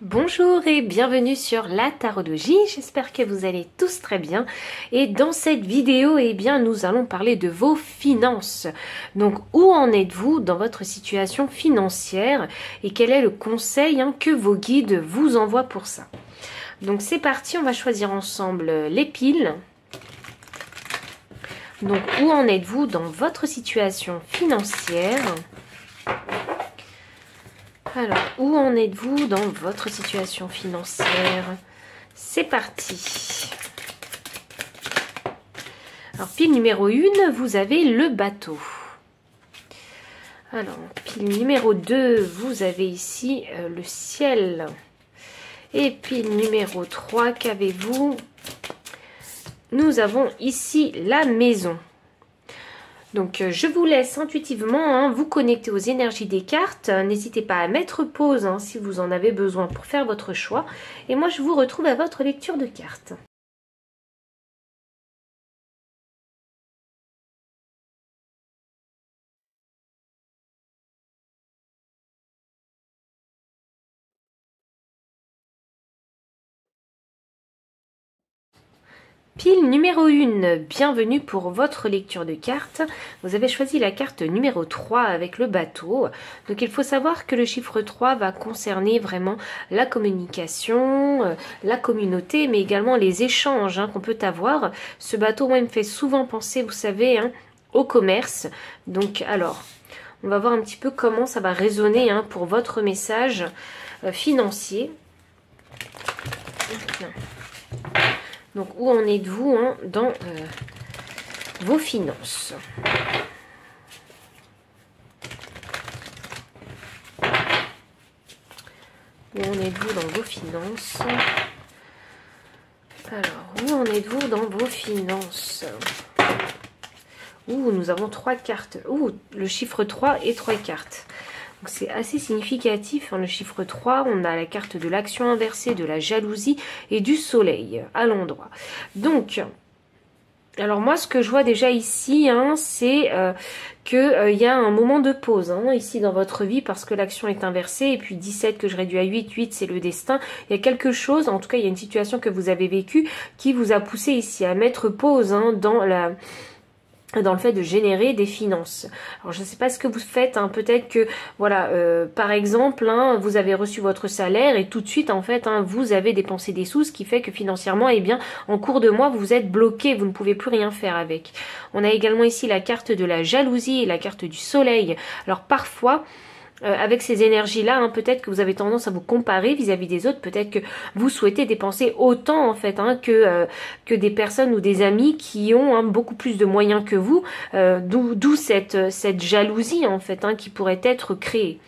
Bonjour et bienvenue sur la tarologie, j'espère que vous allez tous très bien et dans cette vidéo nous allons parler de vos finances. Donc où en êtes-vous dans votre situation financière et quel est le conseil que vos guides vous envoient pour ça. Donc c'est parti, on va choisir ensemble les piles. Donc où en êtes-vous dans votre situation financière ? Alors, où en êtes-vous dans votre situation financière? C'est parti. Alors, pile numéro 1, vous avez le bateau. Alors, pile numéro 2, vous avez ici le ciel. Et pile numéro 3, qu'avez-vous? Nous avons ici la maison. Donc je vous laisse intuitivement vous connecter aux énergies des cartes. N'hésitez pas à mettre pause si vous en avez besoin pour faire votre choix. Et moi je vous retrouve à votre lecture de cartes. Pile numéro 1, bienvenue pour votre lecture de cartes. Vous avez choisi la carte numéro 3 avec le bateau. Donc il faut savoir que le chiffre 3 va concerner vraiment la communication, la communauté, mais également les échanges qu'on peut avoir. Ce bateau, moi, il me fait souvent penser, vous savez, au commerce. Donc alors, on va voir un petit peu comment ça va résonner pour votre message financier. Donc, où en êtes-vous dans vos finances? Où en êtes-vous dans vos finances? Alors, où en êtes-vous dans vos finances? Ouh, nous avons 3 cartes. Ouh, le chiffre 3 et 3 cartes. C'est assez significatif, le chiffre 3, on a la carte de l'action inversée, de la jalousie et du soleil à l'endroit. Donc, alors moi ce que je vois déjà ici, c'est qu'il y a un moment de pause ici dans votre vie parce que l'action est inversée et puis 17 que je réduis à 8, 8 c'est le destin. Il y a quelque chose, en tout cas il y a une situation que vous avez vécue qui vous a poussé ici à mettre pause dans le fait de générer des finances. Alors je ne sais pas ce que vous faites, peut-être que voilà, par exemple, vous avez reçu votre salaire et tout de suite en fait, vous avez dépensé des sous, ce qui fait que financièrement, en cours de mois, vous êtes bloqué, vous ne pouvez plus rien faire avec. On a également ici la carte de la jalousie et la carte du soleil. Alors parfois, avec ces énergies-là, peut-être que vous avez tendance à vous comparer vis-à-vis des autres, peut-être que vous souhaitez dépenser autant en fait que des personnes ou des amis qui ont beaucoup plus de moyens que vous, d'où cette jalousie en fait qui pourrait être créée.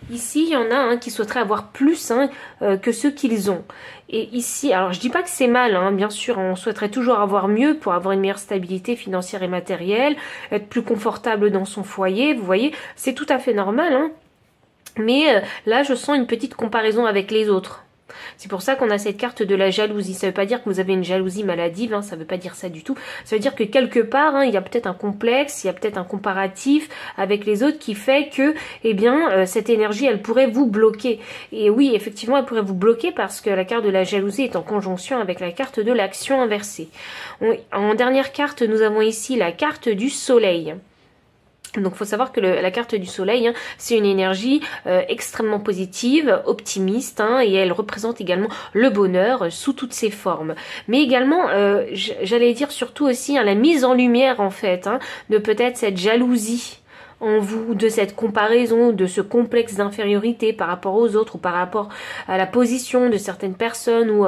Ici, il y en a qui souhaiteraient avoir plus que ceux qu'ils ont. Et ici, alors je dis pas que c'est mal, bien sûr, on souhaiterait toujours avoir mieux pour avoir une meilleure stabilité financière et matérielle, être plus confortable dans son foyer, vous voyez, c'est tout à fait normal. Mais là, je sens une petite comparaison avec les autres. C'est pour ça qu'on a cette carte de la jalousie. Ça ne veut pas dire que vous avez une jalousie maladive, ça ne veut pas dire ça du tout. Ça veut dire que quelque part, il y a peut-être un complexe, il y a peut-être un comparatif avec les autres qui fait que, cette énergie, elle pourrait vous bloquer. Et oui, effectivement, elle pourrait vous bloquer parce que la carte de la jalousie est en conjonction avec la carte de l'action inversée. En dernière carte, nous avons ici la carte du soleil. Donc il faut savoir que la carte du soleil, c'est une énergie extrêmement positive, optimiste, et elle représente également le bonheur sous toutes ses formes. Mais également, j'allais dire surtout aussi la mise en lumière en fait, de peut-être cette jalousie en vous, de cette comparaison, de ce complexe d'infériorité par rapport aux autres ou par rapport à la position de certaines personnes ou...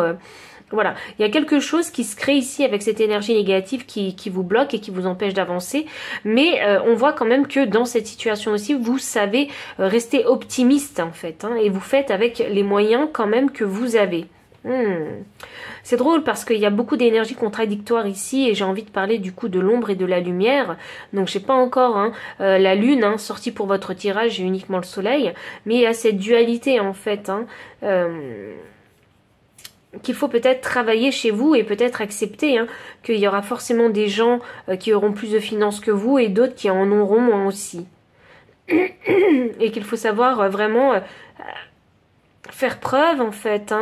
Voilà, il y a quelque chose qui se crée ici avec cette énergie négative qui vous bloque et qui vous empêche d'avancer. Mais on voit quand même que dans cette situation aussi, vous savez rester optimiste en fait. Et vous faites avec les moyens quand même que vous avez. C'est drôle parce qu'il y a beaucoup d'énergie contradictoire ici et j'ai envie de parler du coup de l'ombre et de la lumière. Donc j'ai pas encore la lune sortie pour votre tirage, j'ai uniquement le soleil. Mais il y a cette dualité en fait. Qu'il faut peut-être travailler chez vous et peut-être accepter qu'il y aura forcément des gens qui auront plus de finances que vous et d'autres qui en auront moins aussi. Et qu'il faut savoir vraiment faire preuve en fait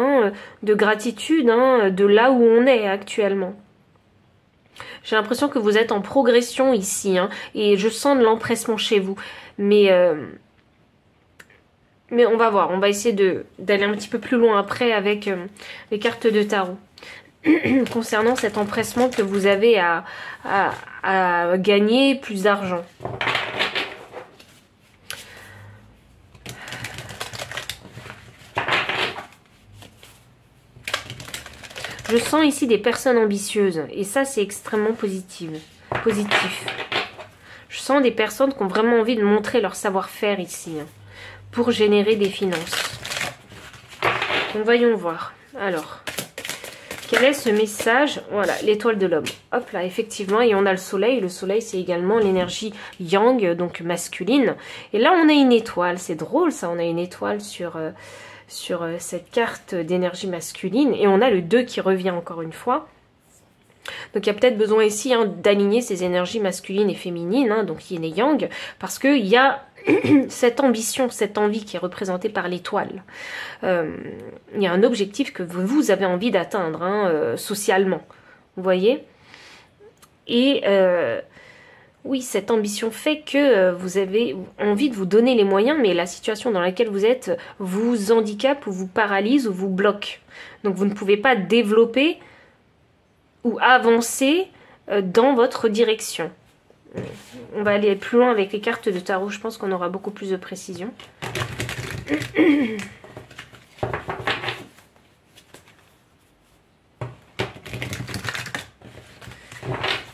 de gratitude de là où on est actuellement. J'ai l'impression que vous êtes en progression ici et je sens de l'empressement chez vous. Mais on va voir, on va essayer d'aller un petit peu plus loin après avec les cartes de tarot. Concernant cet empressement que vous avez à gagner plus d'argent. Je sens ici des personnes ambitieuses et ça c'est extrêmement positif. Je sens des personnes qui ont vraiment envie de montrer leur savoir-faire ici pour générer des finances. Donc voyons voir. Alors, quel est ce message? Voilà, l'étoile de l'homme. Hop là, effectivement, et on a le soleil. Le soleil, c'est également l'énergie yang, donc masculine. Et là, on a une étoile. C'est drôle, ça. On a une étoile sur cette carte d'énergie masculine. Et on a le 2 qui revient encore une fois. Donc, il y a peut-être besoin ici d'aligner ces énergies masculines et féminines, donc yin et yang, parce qu'il y a cette ambition, cette envie qui est représentée par l'étoile. Il y a un objectif que vous avez envie d'atteindre socialement. Vous voyez? Et oui, cette ambition fait que vous avez envie de vous donner les moyens, mais la situation dans laquelle vous êtes vous handicape ou vous paralyse ou vous bloque. Donc vous ne pouvez pas développer ou avancer dans votre direction. On va aller plus loin avec les cartes de tarot. Je pense qu'on aura beaucoup plus de précision.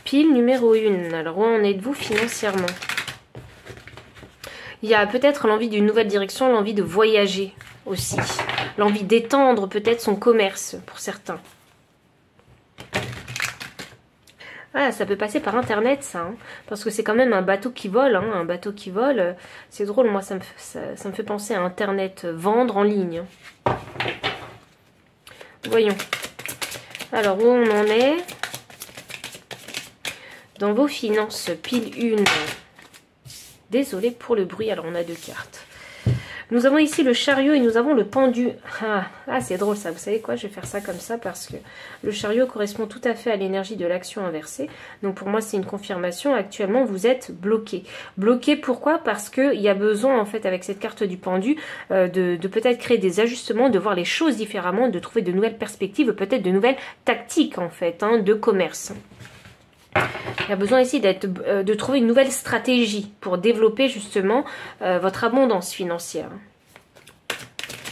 Pile numéro 1. Alors, où en êtes-vous financièrement? Il y a peut-être l'envie d'une nouvelle direction, l'envie de voyager aussi. L'envie d'étendre peut-être son commerce pour certains. Ah, ça peut passer par internet ça, parce que c'est quand même un bateau qui vole, un bateau qui vole, c'est drôle, moi ça me fait penser à internet, vendre en ligne. Voyons. Alors où on en est? Dans vos finances, pile 1. Désolée pour le bruit, alors on a 2 cartes. Nous avons ici le chariot et nous avons le pendu. Ah c'est drôle ça, vous savez quoi, je vais faire ça comme ça parce que le chariot correspond tout à fait à l'énergie de l'action inversée. Donc pour moi c'est une confirmation, actuellement vous êtes bloqué. Bloqué pourquoi? Parce qu'il y a besoin en fait avec cette carte du pendu de peut-être créer des ajustements, de voir les choses différemment, de trouver de nouvelles perspectives, peut-être de nouvelles tactiques en fait de commerce. Il y a besoin ici de trouver une nouvelle stratégie pour développer justement votre abondance financière.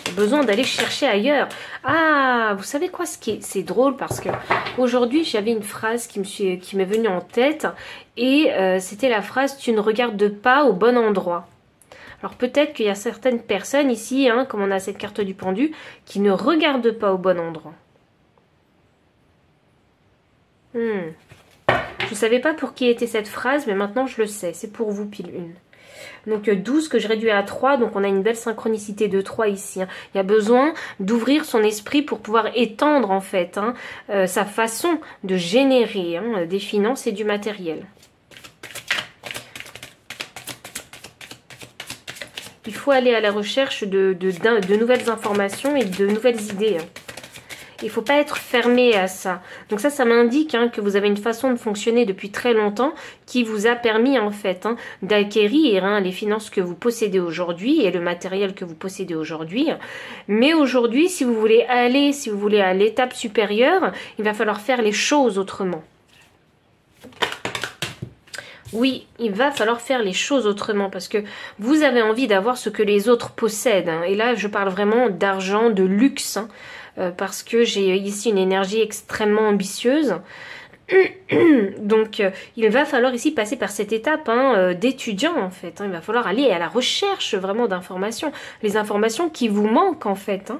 Il y a besoin d'aller chercher ailleurs. Ah, vous savez quoi, c'est drôle parce que aujourd'hui j'avais une phrase qui m'est venue en tête et c'était la phrase « Tu ne regardes pas au bon endroit ». Alors peut-être qu'il y a certaines personnes ici, comme on a cette carte du pendu, qui ne regardent pas au bon endroit. Je ne savais pas pour qui était cette phrase, mais maintenant je le sais. C'est pour vous, pile 1. Donc 12 que je réduis à 3, donc on a une belle synchronicité de 3 ici. Il y a besoin d'ouvrir son esprit pour pouvoir étendre en fait sa façon de générer des finances et du matériel. Il faut aller à la recherche de nouvelles informations et de nouvelles idées. Il ne faut pas être fermé à ça. Donc ça m'indique que vous avez une façon de fonctionner depuis très longtemps qui vous a permis en fait d'acquérir les finances que vous possédez aujourd'hui et le matériel que vous possédez aujourd'hui. Mais aujourd'hui, si vous voulez à l'étape supérieure, il va falloir faire les choses autrement. Oui, il va falloir faire les choses autrement parce que vous avez envie d'avoir ce que les autres possèdent. Et là, je parle vraiment d'argent, de luxe. Parce que j'ai ici une énergie extrêmement ambitieuse. Donc, il va falloir ici passer par cette étape d'étudiant, en fait. Il va falloir aller à la recherche vraiment d'informations. Les informations qui vous manquent, en fait.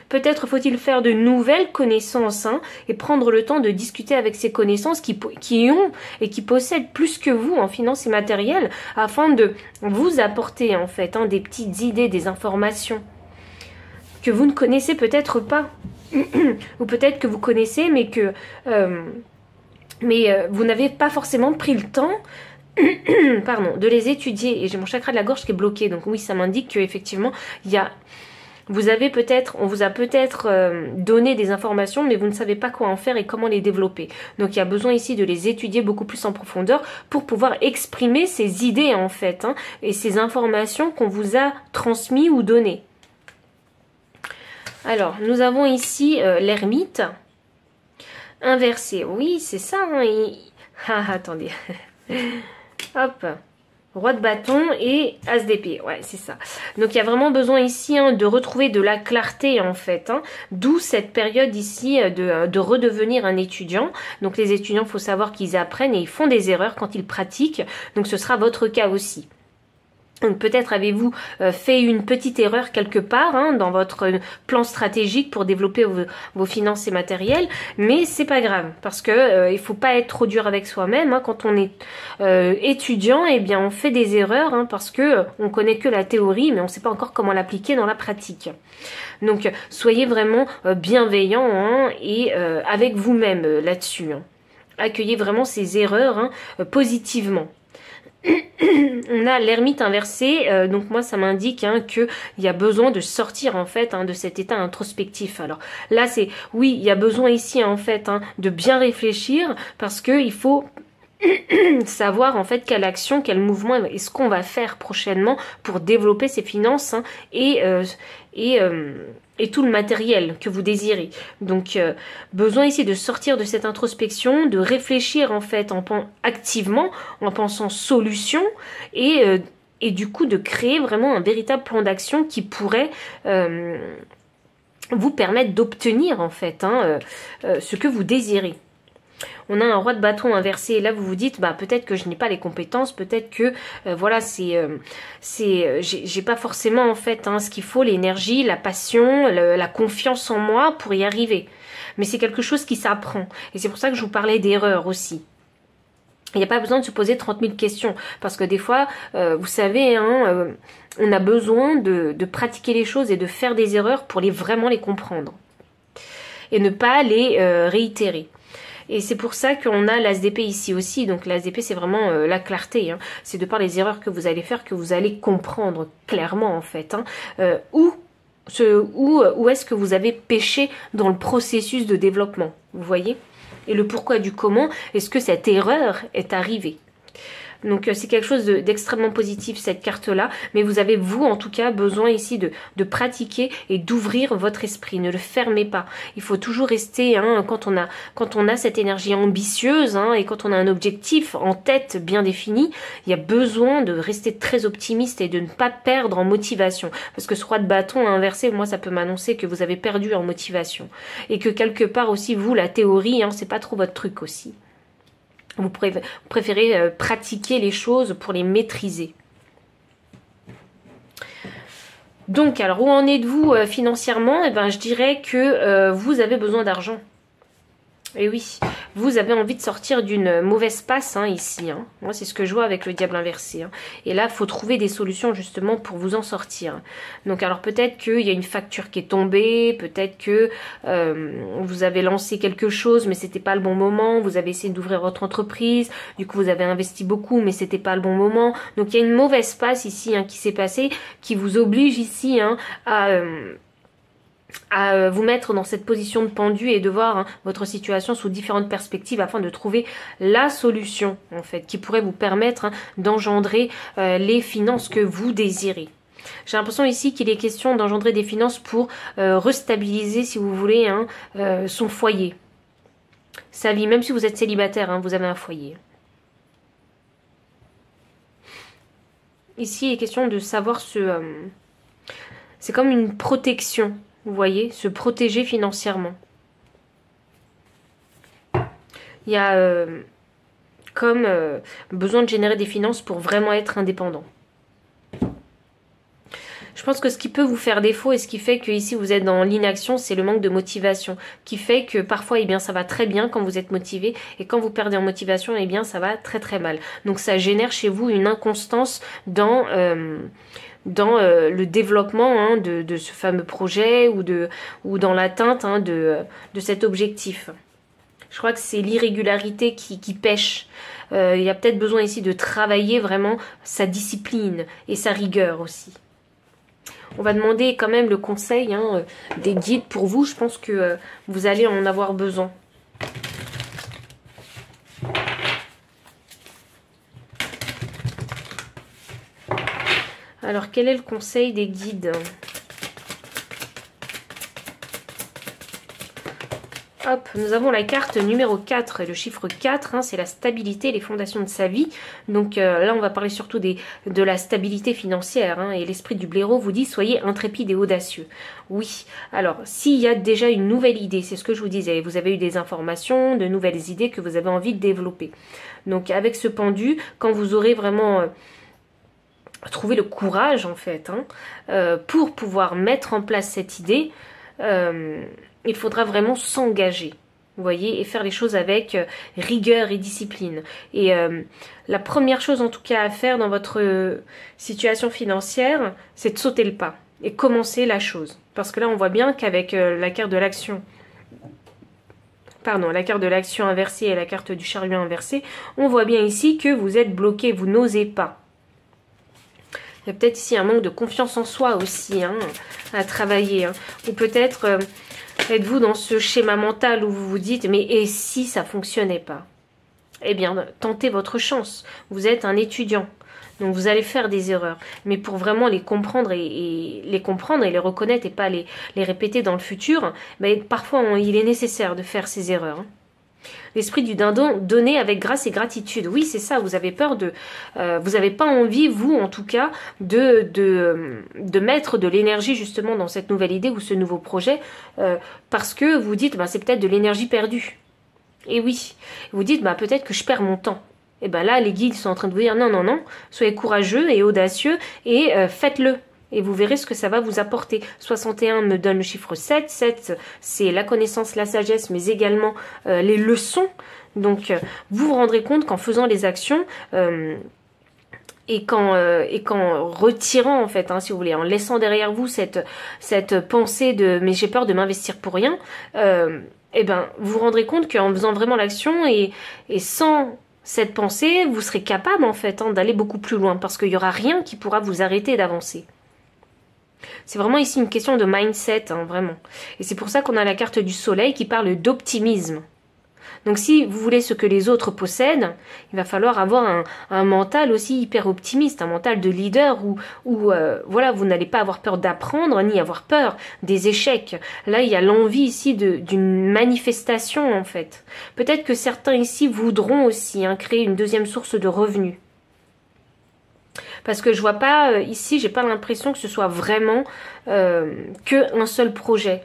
Peut-être faut-il faire de nouvelles connaissances et prendre le temps de discuter avec ces connaissances qui ont et qui possèdent plus que vous en finances et matériel afin de vous apporter, en fait, des petites idées, des informations que vous ne connaissez peut-être pas, ou peut-être que vous connaissez, mais que vous n'avez pas forcément pris le temps pardon, de les étudier. Et j'ai mon chakra de la gorge qui est bloqué, donc oui, ça m'indique qu'effectivement, il y a Vous avez peut-être, on vous a peut-être donné des informations, mais vous ne savez pas quoi en faire et comment les développer. Donc il y a besoin ici de les étudier beaucoup plus en profondeur pour pouvoir exprimer ces idées en fait, hein, et ces informations qu'on vous a transmises ou données. Alors, nous avons ici l'ermite inversé. Oui, c'est ça. Hein, Ah, attendez. Hop. Roi de bâton et as d'épée. Ouais, c'est ça. Donc, il y a vraiment besoin ici hein, de retrouver de la clarté, en fait. Hein, d'où cette période ici de redevenir un étudiant. Donc, les étudiants, il faut savoir qu'ils apprennent et ils font des erreurs quand ils pratiquent. Donc, ce sera votre cas aussi. Donc peut-être avez-vous fait une petite erreur quelque part hein, dans votre plan stratégique pour développer vos finances et matériels, mais c'est pas grave parce que il faut pas être trop dur avec soi-même. Hein, quand on est étudiant, eh bien on fait des erreurs hein, parce que on connaît que la théorie, mais on ne sait pas encore comment l'appliquer dans la pratique. Donc soyez vraiment bienveillant hein, et avec vous-même là-dessus. Hein. Accueillez vraiment ces erreurs hein, positivement. On a l'ermite inversé, donc moi ça m'indique hein, qu'il y a besoin de sortir en fait hein, de cet état introspectif. Alors là c'est, oui il y a besoin ici en fait hein, de bien réfléchir parce que il faut savoir en fait quelle action, quel mouvement est-ce qu'on va faire prochainement pour développer ses finances hein, et tout le matériel que vous désirez. Donc besoin ici de sortir de cette introspection, de réfléchir en fait activement en pensant solution et du coup de créer vraiment un véritable plan d'action qui pourrait vous permettre d'obtenir en fait hein, ce que vous désirez. On a un roi de bâton inversé et là vous vous dites bah peut-être que je n'ai pas les compétences, peut-être que voilà j'ai pas forcément en fait hein, ce qu'il faut, l'énergie, la passion, la confiance en moi pour y arriver. Mais c'est quelque chose qui s'apprend et c'est pour ça que je vous parlais d'erreurs aussi. Il n'y a pas besoin de se poser 30 000 questions parce que des fois vous savez hein, on a besoin de pratiquer les choses et de faire des erreurs pour vraiment les comprendre et ne pas les réitérer. Et c'est pour ça qu'on a l'as d'épée ici aussi. Donc l'as d'épée, c'est vraiment la clarté. Hein. C'est de par les erreurs que vous allez faire que vous allez comprendre clairement en fait. Hein, où est-ce que vous avez péché dans le processus de développement. Vous voyez? Et le pourquoi du comment est-ce que cette erreur est arrivée. Donc c'est quelque chose d'extrêmement positif cette carte-là, mais vous avez vous en tout cas besoin ici de pratiquer et d'ouvrir votre esprit, ne le fermez pas. Il faut toujours rester, hein, quand on a cette énergie ambitieuse hein, et quand on a un objectif en tête bien défini, il y a besoin de rester très optimiste et de ne pas perdre en motivation. Parce que ce roi de bâton inversé, moi ça peut m'annoncer que vous avez perdu en motivation. Et que quelque part aussi vous, la théorie, hein, c'est pas trop votre truc aussi. Vous préférez pratiquer les choses pour les maîtriser. Donc, alors, où en êtes-vous financièrement? Eh ben, je dirais que vous avez besoin d'argent. Et oui, vous avez envie de sortir d'une mauvaise passe hein, ici. Hein. Moi, c'est ce que je vois avec le diable inversé. Hein. Et là, il faut trouver des solutions justement pour vous en sortir. Donc, alors peut-être qu'il y a une facture qui est tombée, peut-être que vous avez lancé quelque chose, mais c'était pas le bon moment. Vous avez essayé d'ouvrir votre entreprise, du coup, vous avez investi beaucoup, mais c'était pas le bon moment. Donc, il y a une mauvaise passe ici hein, qui s'est passée, qui vous oblige ici hein, à vous mettre dans cette position de pendu et de voir hein, votre situation sous différentes perspectives afin de trouver la solution en fait qui pourrait vous permettre hein, d'engendrer les finances que vous désirez. J'ai l'impression ici qu'il est question d'engendrer des finances pour restabiliser si vous voulez hein, son foyer, sa vie, même si vous êtes célibataire, hein, vous avez un foyer. Ici il est question de savoir c'est comme une protection. Vous voyez, se protéger financièrement. Il y a comme besoin de générer des finances pour vraiment être indépendant. Je pense que ce qui peut vous faire défaut et ce qui fait que ici vous êtes dans l'inaction, c'est le manque de motivation. Qui fait que parfois, eh bien, ça va très bien quand vous êtes motivé et quand vous perdez en motivation, eh bien, ça va très très mal. Donc ça génère chez vous une inconstance dans le développement hein, de ce fameux projet ou dans l'atteinte hein, de cet objectif. Je crois que c'est l'irrégularité qui pêche. Il y a peut-être besoin ici de travailler vraiment sa discipline et sa rigueur aussi. On va demander quand même le conseil hein, des guides pour vous. Je pense que vous allez en avoir besoin. Alors, quel est le conseil des guides? Hop, nous avons la carte numéro 4 et le chiffre 4, hein, c'est la stabilité et les fondations de sa vie. Donc là, on va parler surtout de la stabilité financière. Hein, et l'esprit du blaireau vous dit, soyez intrépide et audacieux. Oui, alors, s'il y a déjà une nouvelle idée, c'est ce que je vous disais, vous avez eu des informations, de nouvelles idées que vous avez envie de développer. Donc avec ce pendu, quand vous aurez vraiment... trouver le courage en fait hein, pour pouvoir mettre en place cette idée, il faudra vraiment s'engager, vous voyez, et faire les choses avec rigueur et discipline. Et la première chose en tout cas à faire dans votre situation financière, c'est de sauter le pas et commencer la chose. Parce que là on voit bien qu'avec la carte de l'action, la carte de l'action inversée et la carte du chariot inversé, on voit bien ici que vous êtes bloqué, vous n'osez pas. Il y a peut-être ici un manque de confiance en soi aussi hein, à travailler. Hein. Ou peut-être êtes-vous dans ce schéma mental où vous vous dites « mais et si ça ne fonctionnait pas ?» Eh bien, tentez votre chance. Vous êtes un étudiant, donc vous allez faire des erreurs. Mais pour vraiment les comprendre et les reconnaître et pas les répéter dans le futur, ben, parfois il est nécessaire de faire ces erreurs. Hein. L'esprit du dindon, donner avec grâce et gratitude. Oui, c'est ça, vous avez peur de... vous n'avez pas envie, vous en tout cas, de mettre de l'énergie justement dans cette nouvelle idée ou ce nouveau projet, parce que vous dites, bah, c'est peut-être de l'énergie perdue. Et oui, vous dites, bah, peut-être que je perds mon temps. Et bien là, les guides sont en train de vous dire, non, non, non, soyez courageux et audacieux et faites-le. Et vous verrez ce que ça va vous apporter. 61 me donne le chiffre 7. 7, c'est la connaissance, la sagesse, mais également les leçons. Donc, vous vous rendrez compte qu'en faisant les actions et qu'en retirant, en fait, hein, si vous voulez, en laissant derrière vous cette pensée de « mais j'ai peur de m'investir pour rien », eh ben, vous vous rendrez compte qu'en faisant vraiment l'action et sans... cette pensée, vous serez capable, en fait, hein, d'aller beaucoup plus loin parce qu'il n'y aura rien qui pourra vous arrêter d'avancer. C'est vraiment ici une question de mindset, hein, vraiment. Et c'est pour ça qu'on a la carte du soleil qui parle d'optimisme. Donc si vous voulez ce que les autres possèdent, il va falloir avoir un mental aussi hyper optimiste, un mental de leader où voilà, vous n'allez pas avoir peur d'apprendre, ni avoir peur des échecs. Là, il y a l'envie ici d'une manifestation, en fait. Peut-être que certains ici voudront aussi hein, créer une deuxième source de revenus. Parce que je vois pas, ici, j'ai pas l'impression que ce soit vraiment qu'un seul projet.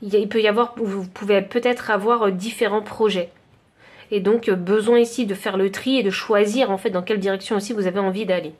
Il peut y avoir, vous pouvez peut-être avoir différents projets. Et donc, besoin ici de faire le tri et de choisir en fait dans quelle direction aussi vous avez envie d'aller.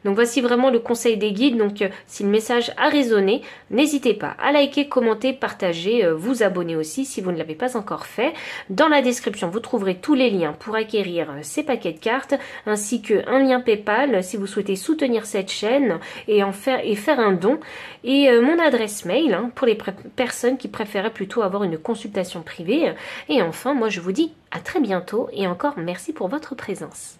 Donc voici vraiment le conseil des guides. Donc si le message a résonné, n'hésitez pas à liker, commenter, partager, vous abonner aussi si vous ne l'avez pas encore fait. Dans la description, vous trouverez tous les liens pour acquérir ces paquets de cartes, ainsi qu'un lien PayPal si vous souhaitez soutenir cette chaîne et faire un don. Et mon adresse mail hein, pour les personnes qui préféraient plutôt avoir une consultation privée. Et enfin, moi je vous dis à très bientôt et encore merci pour votre présence.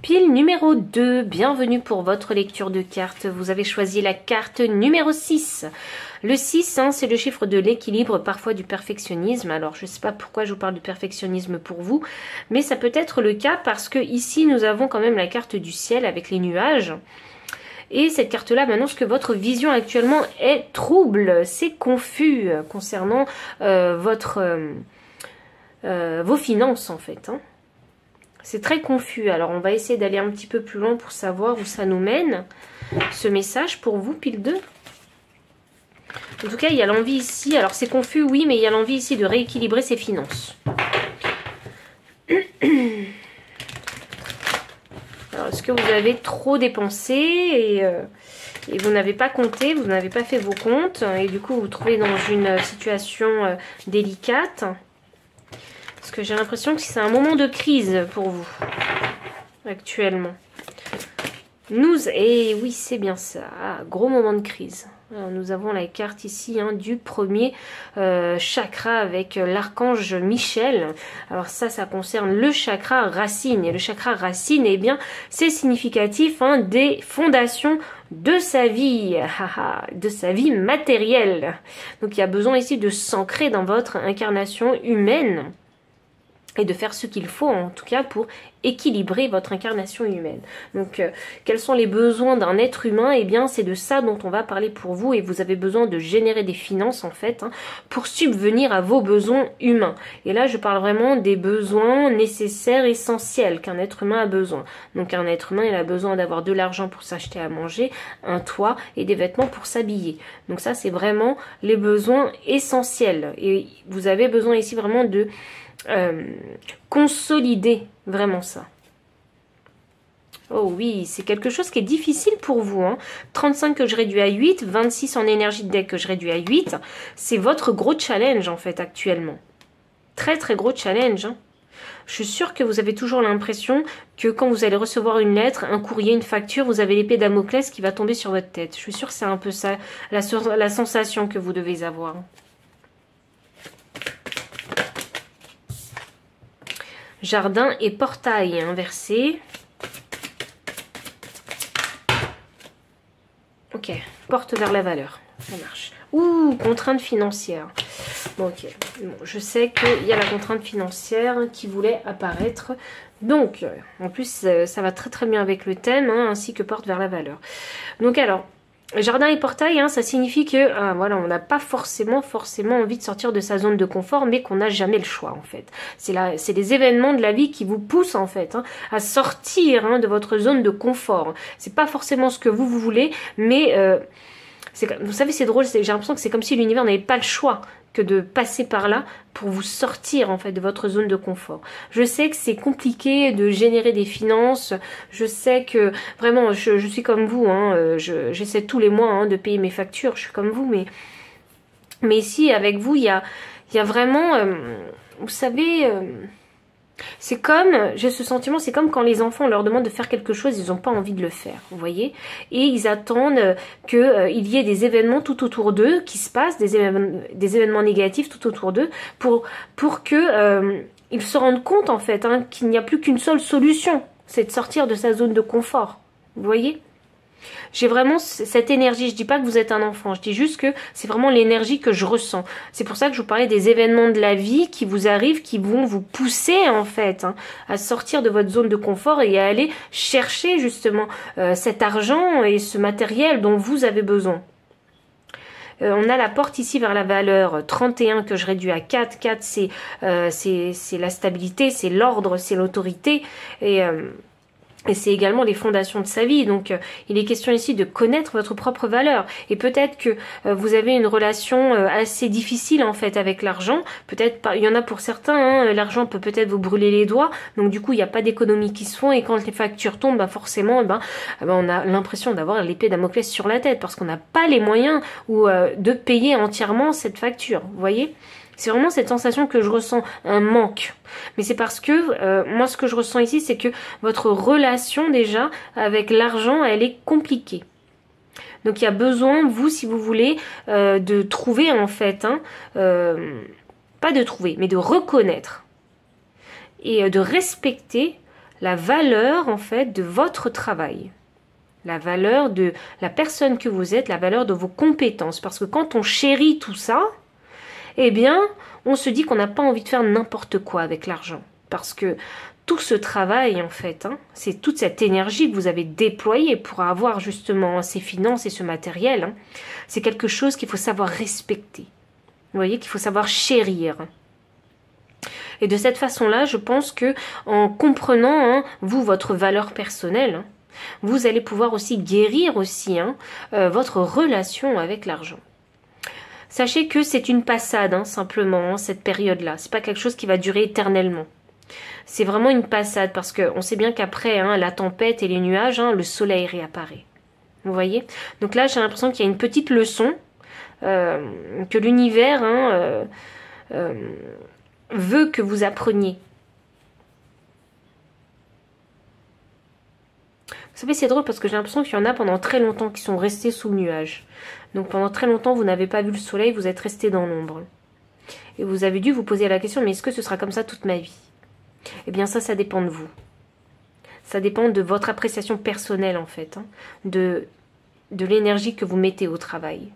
Pile numéro 2, bienvenue pour votre lecture de cartes. Vous avez choisi la carte numéro 6. Le 6, hein, c'est le chiffre de l'équilibre, parfois du perfectionnisme. Alors, je ne sais pas pourquoi je vous parle de perfectionnisme pour vous, mais ça peut être le cas parce que ici, nous avons quand même la carte du ciel avec les nuages. Et cette carte-là m'annonce que votre vision actuellement est trouble, c'est confus concernant vos finances en fait, hein. C'est très confus. Alors, on va essayer d'aller un petit peu plus loin pour savoir où ça nous mène. Ce message pour vous, pile 2. En tout cas, il y a l'envie ici. Alors, c'est confus, oui, mais il y a l'envie ici de rééquilibrer ses finances. Alors, est-ce que vous avez trop dépensé et vous n'avez pas compté, vous n'avez pas fait vos comptes et du coup, vous vous trouvez dans une situation délicate ? Parce que j'ai l'impression que c'est un moment de crise pour vous, actuellement. Et oui, c'est bien ça. Ah, gros moment de crise. Alors, nous avons la carte ici du premier chakra avec l'archange Michel. Alors ça concerne le chakra racine. Et le chakra racine, eh bien, c'est significatif des fondations de sa vie, de sa vie matérielle. Donc il y a besoin ici de s'ancrer dans votre incarnation humaine et de faire ce qu'il faut en tout cas pour équilibrer votre incarnation humaine. Donc quels sont les besoins d'un être humain? Eh bien c'est de ça dont on va parler pour vous, et vous avez besoin de générer des finances en fait pour subvenir à vos besoins humains. Et là je parle vraiment des besoins nécessaires, essentiels qu'un être humain a besoin. Donc un être humain il a besoin d'avoir de l'argent pour s'acheter à manger, un toit et des vêtements pour s'habiller. Donc ça c'est vraiment les besoins essentiels, et vous avez besoin ici vraiment de consolider vraiment ça. Oh oui, c'est quelque chose qui est difficile pour vous. 35 que je réduis à 8, 26 en énergie de deck que je réduis à 8. C'est votre gros challenge en fait actuellement. Très très gros challenge. Je suis sûre que vous avez toujours l'impression que quand vous allez recevoir une lettre, un courrier, une facture, vous avez l'épée Damoclès qui va tomber sur votre tête. Je suis sûre que c'est un peu ça, la sensation que vous devez avoir. Jardin et portail inversé. Ok, porte vers la valeur. Ça marche. Ouh, contrainte financière. Bon, ok. Bon, je sais qu'il y a la contrainte financière qui voulait apparaître. Donc, en plus, ça va très très bien avec le thème, ainsi que porte vers la valeur. Donc alors, jardin et portail, ça signifie que voilà, on n'a pas forcément envie de sortir de sa zone de confort, mais qu'on n'a jamais le choix en fait. C'est les événements de la vie qui vous poussent en fait à sortir de votre zone de confort. C'est pas forcément ce que vous voulez, mais vous savez c'est drôle, j'ai l'impression que c'est comme si l'univers n'avait pas le choix que de passer par là pour vous sortir en fait de votre zone de confort. Je sais que c'est compliqué de générer des finances, je sais que vraiment je suis comme vous, j'essaie tous les mois de payer mes factures, je suis comme vous, mais ici avec vous il y a vraiment, vous savez, c'est comme, j'ai ce sentiment, c'est comme quand les enfants on leur demande de faire quelque chose, ils n'ont pas envie de le faire, vous voyez, et ils attendent qu'il y ait des événements tout autour d'eux qui se passent, des événements négatifs tout autour d'eux, pour que ils se rendent compte en fait qu'il n'y a plus qu'une seule solution, c'est de sortir de sa zone de confort, vous voyez. J'ai vraiment cette énergie, je dis pas que vous êtes un enfant, je dis juste que c'est vraiment l'énergie que je ressens. C'est pour ça que je vous parlais des événements de la vie qui vous arrivent, qui vont vous pousser en fait à sortir de votre zone de confort et à aller chercher justement cet argent et ce matériel dont vous avez besoin. On a la porte ici vers la valeur 31 que je réduis à 4. 4 c'est la stabilité, c'est l'ordre, c'est l'autorité et c'est également les fondations de sa vie. Donc il est question ici de connaître votre propre valeur. Et peut-être que vous avez une relation assez difficile en fait avec l'argent. Peut-être il y en a pour certains, l'argent peut peut-être vous brûler les doigts. Donc du coup il n'y a pas d'économies qui se font. Et quand les factures tombent, forcément on a l'impression d'avoir l'épée Damoclès sur la tête. Parce qu'on n'a pas les moyens de payer entièrement cette facture. Vous voyez ? C'est vraiment cette sensation que je ressens, un manque. Mais c'est parce que, moi ce que je ressens ici, c'est que votre relation déjà avec l'argent, elle est compliquée. Donc il y a besoin, vous, si vous voulez, de trouver en fait, pas de trouver, mais de reconnaître et de respecter la valeur en fait de votre travail. La valeur de la personne que vous êtes, la valeur de vos compétences. Parce que quand on chérit tout ça, eh bien, on se dit qu'on n'a pas envie de faire n'importe quoi avec l'argent. Parce que tout ce travail, en fait, c'est toute cette énergie que vous avez déployée pour avoir justement ces finances et ce matériel. C'est quelque chose qu'il faut savoir respecter. Vous voyez, qu'il faut savoir chérir. Et de cette façon-là, je pense que en comprenant, vous, votre valeur personnelle, vous allez pouvoir aussi guérir aussi votre relation avec l'argent. Sachez que c'est une passade, simplement, cette période-là. C'est pas quelque chose qui va durer éternellement. C'est vraiment une passade, parce qu'on sait bien qu'après la tempête et les nuages, le soleil réapparaît. Vous voyez? Donc là, j'ai l'impression qu'il y a une petite leçon que l'univers veut que vous appreniez. Vous savez, c'est drôle parce que j'ai l'impression qu'il y en a pendant très longtemps qui sont restés sous le nuage. Donc pendant très longtemps, vous n'avez pas vu le soleil, vous êtes resté dans l'ombre. Et vous avez dû vous poser la question, mais est-ce que ce sera comme ça toute ma vie? Eh bien ça dépend de vous. Ça dépend de votre appréciation personnelle en fait, hein, de l'énergie que vous mettez au travail.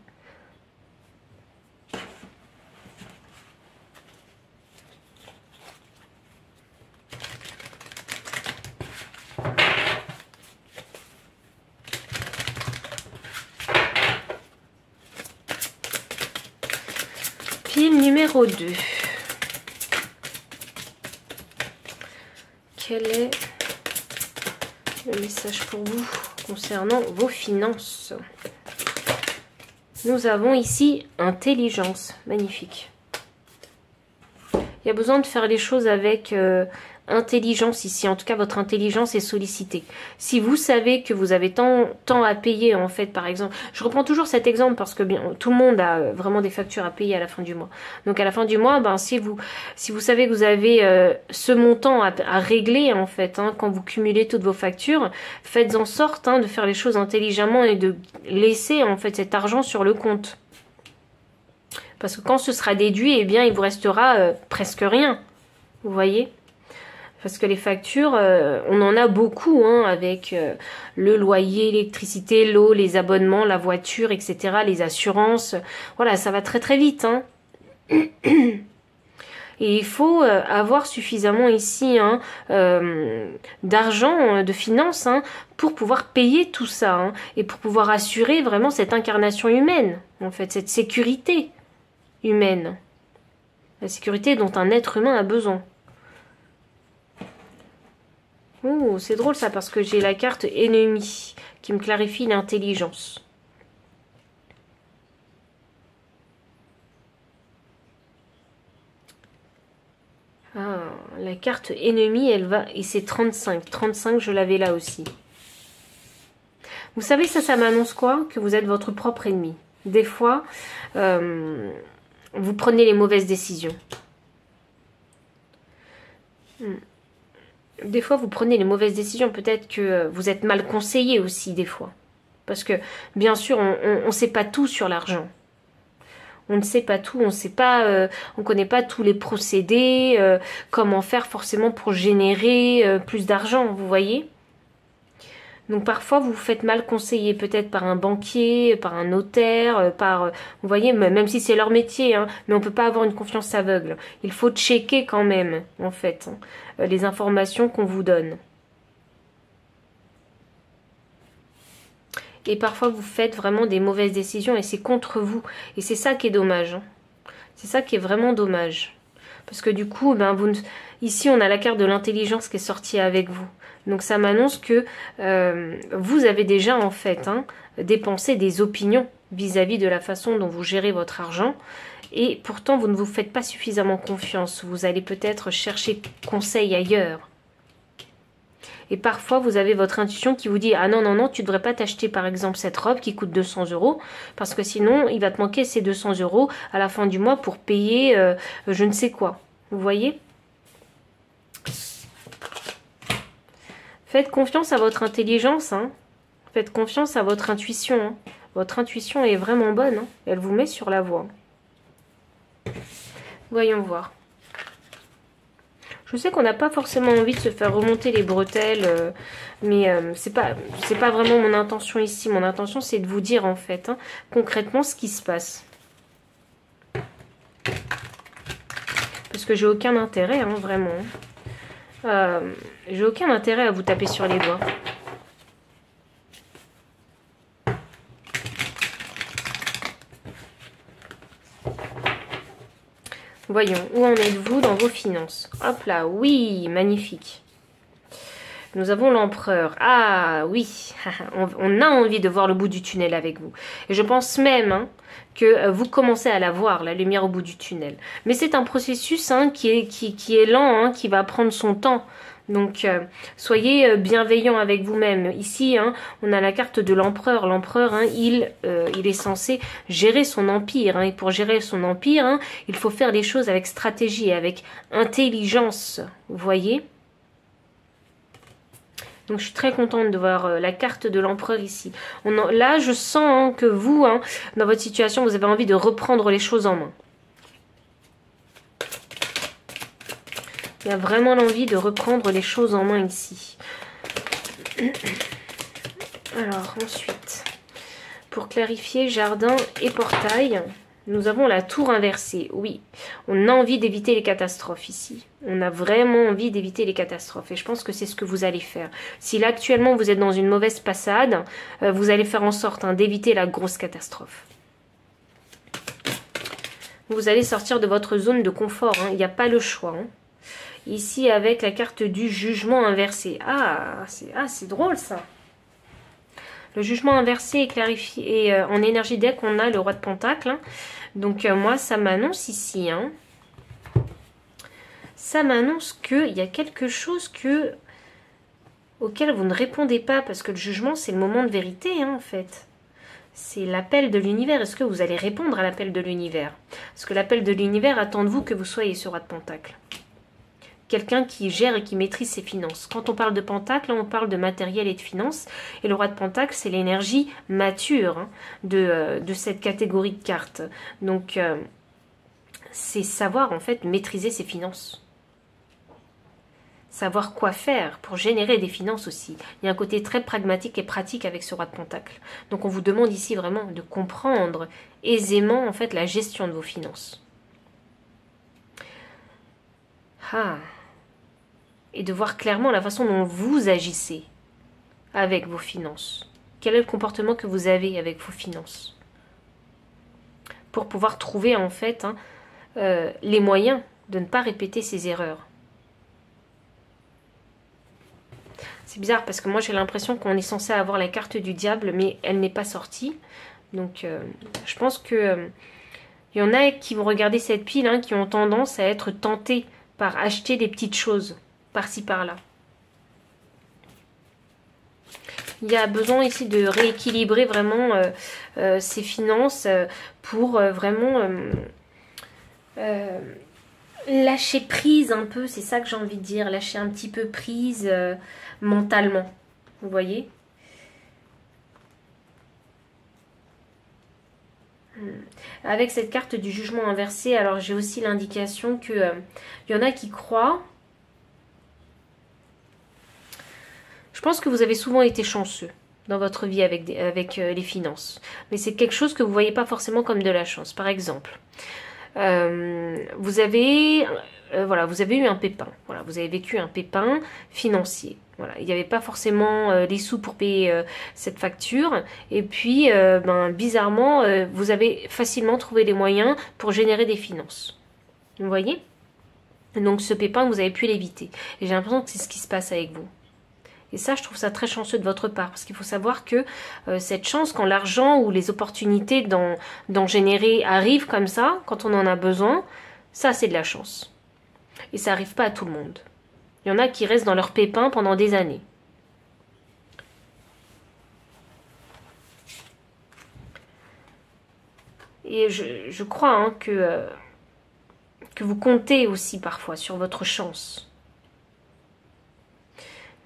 Pile numéro 2. Quel est le message pour vous concernant vos finances? Nous avons ici intelligence. Magnifique. Il y a besoin de faire les choses avec intelligence ici. En tout cas, votre intelligence est sollicitée. Si vous savez que vous avez tant à payer, en fait, par exemple, je reprends toujours cet exemple parce que bien, tout le monde a vraiment des factures à payer à la fin du mois. Donc, à la fin du mois, ben, si vous savez que vous avez ce montant à régler, en fait, hein, quand vous cumulez toutes vos factures, faites en sorte de faire les choses intelligemment et de laisser, en fait, cet argent sur le compte. Parce que quand ce sera déduit, eh bien, il vous restera presque rien. Vous voyez ? Parce que les factures, on en a beaucoup, hein, avec le loyer, l'électricité, l'eau, les abonnements, la voiture, etc., les assurances. Voilà, ça va très très vite. Hein. Et il faut avoir suffisamment ici hein, d'argent, de finances, hein, pour pouvoir payer tout ça. Hein, et pour pouvoir assurer vraiment cette incarnation humaine, en fait, cette sécurité humaine. La sécurité dont un être humain a besoin. Oh, c'est drôle ça parce que j'ai la carte ennemi qui me clarifie l'intelligence. Ah, la carte ennemi, elle va... Et c'est 35. 35, je l'avais là aussi. Vous savez, ça m'annonce quoi? Que vous êtes votre propre ennemi. Des fois, vous prenez les mauvaises décisions. Des fois, vous prenez les mauvaises décisions. Peut-être que vous êtes mal conseillé aussi, des fois. Parce que, bien sûr, on ne sait pas tout sur l'argent. On ne sait pas tout. On sait pas, on connaît pas tous les procédés, comment faire forcément pour générer plus d'argent, vous voyez. Donc, parfois, vous vous faites mal conseiller, peut-être par un banquier, par un notaire, vous voyez, même si c'est leur métier, hein, mais on ne peut pas avoir une confiance aveugle. Il faut checker quand même, en fait, hein, les informations qu'on vous donne. Et parfois, vous faites vraiment des mauvaises décisions et c'est contre vous. Et c'est ça qui est dommage. Hein. C'est ça qui est vraiment dommage. Parce que du coup, ben, ici, on a la carte de l'intelligence qui est sortie avec vous. Donc ça m'annonce que vous avez déjà en fait dépensé des opinions vis-à-vis de la façon dont vous gérez votre argent et pourtant vous ne vous faites pas suffisamment confiance. Vous allez peut-être chercher conseil ailleurs. Et parfois vous avez votre intuition qui vous dit « Ah non, non, non, tu ne devrais pas t'acheter par exemple cette robe qui coûte 200 € parce que sinon il va te manquer ces 200 € à la fin du mois pour payer je ne sais quoi. » Vous voyez ? Faites confiance à votre intelligence, hein. Faites confiance à votre intuition. Hein. Votre intuition est vraiment bonne. Hein. Elle vous met sur la voie. Voyons voir. Je sais qu'on n'a pas forcément envie de se faire remonter les bretelles, mais c'est pas vraiment mon intention ici. Mon intention, c'est de vous dire en fait, hein, concrètement, ce qui se passe. Parce que j'ai aucun intérêt, hein, vraiment. J'ai aucun intérêt à vous taper sur les doigts. Voyons, où en êtes-vous dans vos finances? Hop là, oui, magnifique. Nous avons l'empereur. Ah oui, on a envie de voir le bout du tunnel avec vous. Et je pense même que vous commencez à la voir, la lumière au bout du tunnel. Mais c'est un processus qui est lent, qui va prendre son temps. Donc, soyez bienveillants avec vous-même. Ici, on a la carte de l'empereur. L'empereur, il est censé gérer son empire. Et pour gérer son empire, il faut faire les choses avec stratégie, avec intelligence. Vous voyez ? Donc je suis très contente de voir la carte de l'empereur ici. Là, je sens hein, que vous, hein, dans votre situation, vous avez envie de reprendre les choses en main. Il y a vraiment l'envie de reprendre les choses en main ici. Alors, ensuite, pour clarifier jardin et portail, nous avons la tour inversée. Oui, on a envie d'éviter les catastrophes ici. On a vraiment envie d'éviter les catastrophes. Et je pense que c'est ce que vous allez faire. Si là, actuellement, vous êtes dans une mauvaise passade, vous allez faire en sorte hein, d'éviter la grosse catastrophe. Vous allez sortir de votre zone de confort. Hein. Il n'y a pas le choix. Hein. Ici, avec la carte du jugement inversé. Ah, c'est drôle, ça. Le jugement inversé est clarifié. Et en énergie deck, on a le roi de pentacle. Hein. Donc, moi, ça m'annonce ici. Hein. Ça m'annonce qu'il y a quelque chose auquel vous ne répondez pas. Parce que le jugement, c'est le moment de vérité, hein, en fait. C'est l'appel de l'univers. Est-ce que vous allez répondre à l'appel de l'univers? Parce que l'appel de l'univers attend de vous que vous soyez ce roi de pentacle. Quelqu'un qui gère et qui maîtrise ses finances. Quand on parle de pentacle, on parle de matériel et de finances. Et le roi de pentacle, c'est l'énergie mature hein, de cette catégorie de cartes. Donc, c'est savoir en fait maîtriser ses finances. Savoir quoi faire pour générer des finances aussi. Il y a un côté très pragmatique et pratique avec ce roi de pentacle. Donc, on vous demande ici vraiment de comprendre aisément en fait la gestion de vos finances. Ah. Et de voir clairement la façon dont vous agissez avec vos finances. Quel est le comportement que vous avez avec vos finances? Pour pouvoir trouver en fait hein, les moyens de ne pas répéter ces erreurs. C'est bizarre parce que moi j'ai l'impression qu'on est censé avoir la carte du diable mais elle n'est pas sortie. Donc je pense que il y en a qui vont regarder cette pile hein, qui ont tendance à être tentés par acheter des petites choses. Par-ci, par-là. Il y a besoin ici de rééquilibrer vraiment ses finances pour vraiment lâcher prise un peu. C'est ça que j'ai envie de dire. Lâcher un petit peu prise mentalement. Vous voyez ? Avec cette carte du jugement inversé, alors j'ai aussi l'indication que y en a qui croient. Je pense que vous avez souvent été chanceux dans votre vie avec les finances. Mais c'est quelque chose que vous ne voyez pas forcément comme de la chance. Par exemple, vous avez eu un pépin. Voilà, vous avez vécu un pépin financier. Voilà, il n'y avait pas forcément les sous pour payer cette facture. Et puis, bizarrement, vous avez facilement trouvé les moyens pour générer des finances. Vous voyez? Donc ce pépin, vous avez pu l'éviter. Et j'ai l'impression que c'est ce qui se passe avec vous. Et ça, je trouve ça très chanceux de votre part. Parce qu'il faut savoir que cette chance, quand l'argent ou les opportunités d'en générer arrivent comme ça, quand on en a besoin, ça, c'est de la chance. Et ça n'arrive pas à tout le monde. Il y en a qui restent dans leur pépin pendant des années. Et je crois hein, que vous comptez aussi parfois sur votre chance.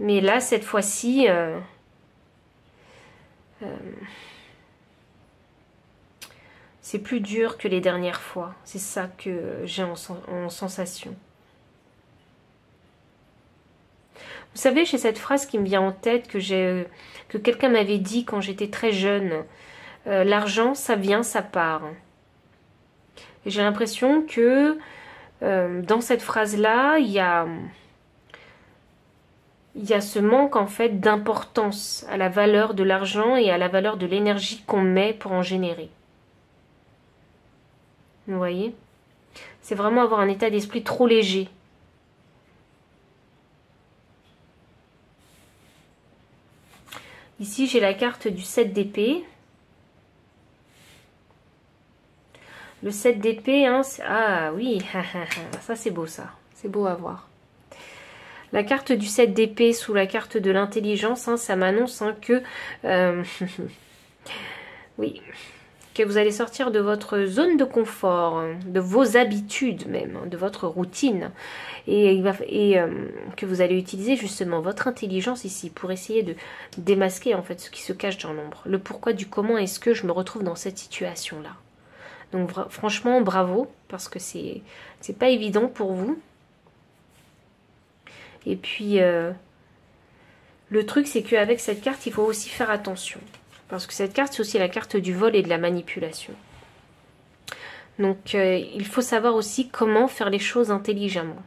Mais là, cette fois-ci, c'est plus dur que les dernières fois. C'est ça que j'ai en sensation. Vous savez, j'ai cette phrase qui me vient en tête que quelqu'un m'avait dit quand j'étais très jeune. L'argent, ça vient, ça part. Et j'ai l'impression que dans cette phrase-là, il y a ce manque en fait d'importance à la valeur de l'argent et à la valeur de l'énergie qu'on met pour en générer. Vous voyez? C'est vraiment avoir un état d'esprit trop léger. Ici, j'ai la carte du 7 d'épée. Le 7 d'épée, hein, ah oui, ça c'est beau ça. C'est beau à voir. La carte du 7 d'épée sous la carte de l'intelligence, hein, ça m'annonce hein, que... oui, que vous allez sortir de votre zone de confort, hein, de vos habitudes même, hein, de votre routine, et que vous allez utiliser justement votre intelligence ici pour essayer de démasquer en fait ce qui se cache dans l'ombre. Le pourquoi du comment est-ce que je me retrouve dans cette situation-là. Donc franchement, bravo, parce que c'est pas évident pour vous. Et puis, le truc, c'est qu'avec cette carte, il faut aussi faire attention. Parce que cette carte, c'est aussi la carte du vol et de la manipulation. Donc, il faut savoir aussi comment faire les choses intelligemment.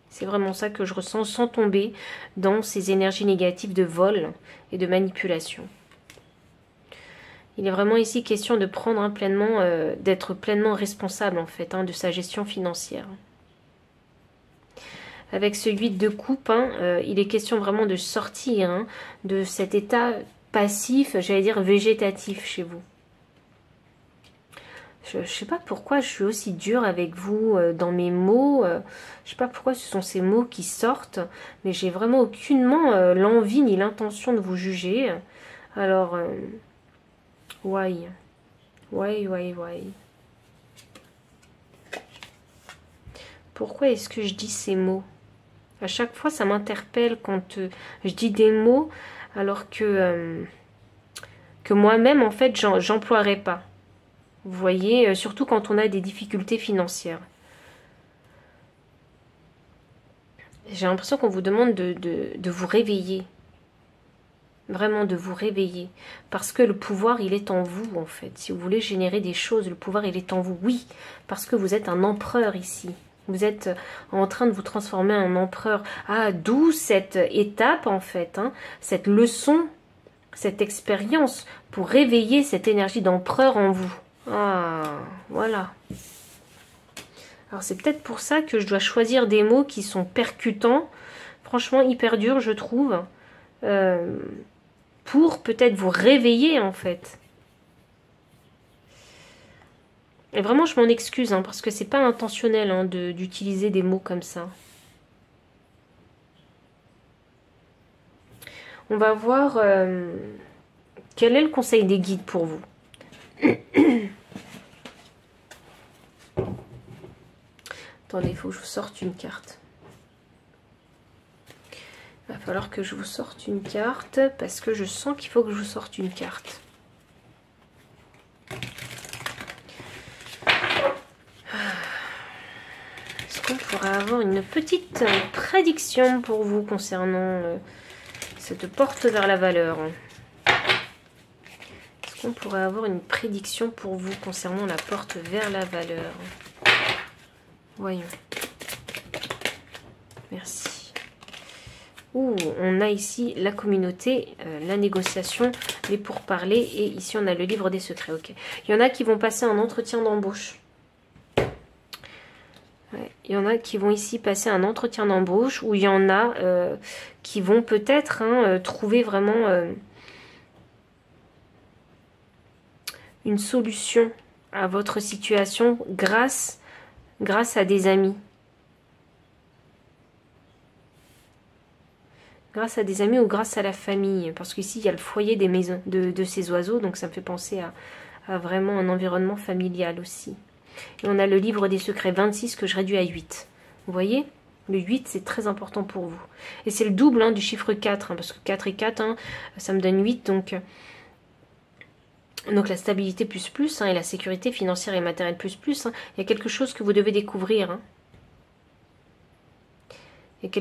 C'est vraiment ça que je ressens sans tomber dans ces énergies négatives de vol et de manipulation. Il est vraiment ici question de prendre pleinement, d'être pleinement responsable en fait, de sa gestion financière. Avec ce 8 de coupe, il est question vraiment de sortir de cet état passif, j'allais dire végétatif chez vous. Je ne sais pas pourquoi je suis aussi dure avec vous dans mes mots. Je ne sais pas pourquoi ce sont ces mots qui sortent, mais j'ai vraiment aucunement l'envie ni l'intention de vous juger. Alors, why? Pourquoi est-ce que je dis ces mots? À chaque fois, ça m'interpelle quand je dis des mots alors que moi-même, en fait, j'emploierais pas. Vous voyez, surtout quand on a des difficultés financières. J'ai l'impression qu'on vous demande de vous réveiller. Vraiment de vous réveiller. Parce que le pouvoir, il est en vous, en fait. Si vous voulez générer des choses, le pouvoir, il est en vous. Oui, parce que vous êtes un empereur ici. Vous êtes en train de vous transformer en empereur. Ah, d'où cette étape, en fait. Cette leçon, cette expérience pour réveiller cette énergie d'empereur en vous. Ah, voilà. Alors, c'est peut-être pour ça que je dois choisir des mots qui sont percutants. Franchement, hyper durs, je trouve. Pour peut-être vous réveiller, en fait. Et vraiment, je m'en excuse, parce que c'est pas intentionnel d'utiliser des mots comme ça. On va voir quel est le conseil des guides pour vous. Attendez, il faut que je vous sorte une carte. Il va falloir que je vous sorte une carte parce que je sens qu'il faut que je vous sorte une carte. Est-ce qu'on pourrait avoir une petite prédiction pour vous concernant cette porte vers la valeur? Est-ce qu'on pourrait avoir une prédiction pour vous concernant la porte vers la valeur? Voyons. Merci. Ouh, on a ici la communauté, la négociation, les pourparlers, et ici on a le livre des secrets. Ok. Il y en a qui vont passer un entretien d'embauche. Ouais. Il y en a qui vont ici passer un entretien d'embauche, où il y en a qui vont peut-être trouver vraiment une solution à votre situation grâce à des amis. Grâce à des amis ou grâce à la famille. Parce qu'ici, il y a le foyer des maisons de ces oiseaux. Donc, ça me fait penser à vraiment un environnement familial aussi. Et on a le livre des secrets 26 que je réduis à 8. Vous voyez? Le 8, c'est très important pour vous. Et c'est le double du chiffre 4. Parce que 4 et 4, ça me donne 8. Donc la stabilité plus plus et la sécurité financière et matérielle plus plus. Il y a quelque chose que vous devez découvrir. Vous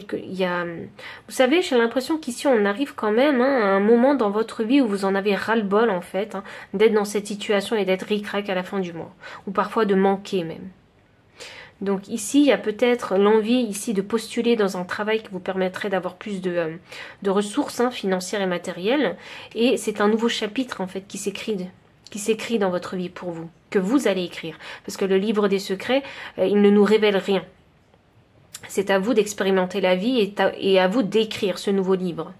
savez, j'ai l'impression qu'ici on arrive quand même à un moment dans votre vie où vous en avez ras-le-bol en fait, d'être dans cette situation et d'être ric-rac à la fin du mois, ou parfois de manquer même. Donc ici, il y a peut-être l'envie ici de postuler dans un travail qui vous permettrait d'avoir plus de ressources financières et matérielles, et c'est un nouveau chapitre en fait qui s'écrit dans votre vie pour vous, que vous allez écrire, parce que le livre des secrets, il ne nous révèle rien. C'est à vous d'expérimenter la vie et à vous d'écrire ce nouveau livre.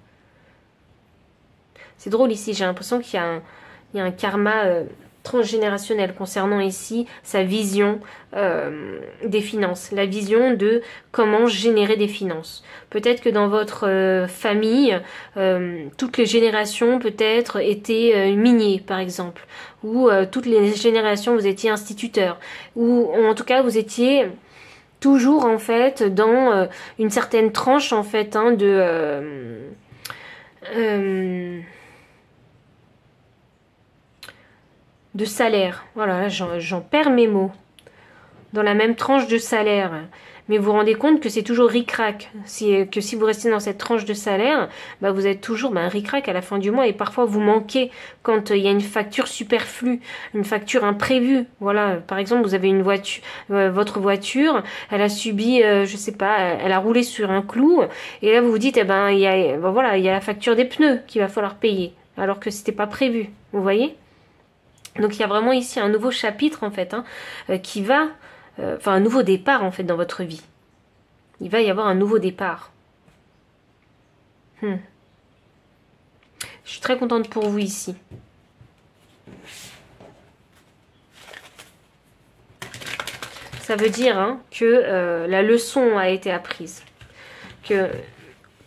C'est drôle ici, j'ai l'impression qu'il y a un karma transgénérationnelle concernant ici sa vision des finances, la vision de comment générer des finances. Peut-être que dans votre famille, toutes les générations peut-être étaient miniers par exemple, ou toutes les générations vous étiez instituteur, ou en tout cas vous étiez toujours en fait dans une certaine tranche en fait hein, de salaire. Voilà, j'en perds mes mots. Dans la même tranche de salaire. Mais vous vous rendez compte que c'est toujours ric-rac. Que si vous restez dans cette tranche de salaire, bah vous êtes toujours ric-rac à la fin du mois. Et parfois vous manquez quand il y a une facture superflue, une facture imprévue. Voilà, par exemple, vous avez une voiture, votre voiture, elle a subi, je sais pas, elle a roulé sur un clou. Et là vous vous dites, voilà, il y a la facture des pneus qu'il va falloir payer. Alors que c'était pas prévu. Vous voyez? Donc il y a vraiment ici un nouveau chapitre en fait hein, qui va... un nouveau départ en fait dans votre vie. Il va y avoir un nouveau départ. Je suis très contente pour vous ici. Ça veut dire hein, que la leçon a été apprise. Que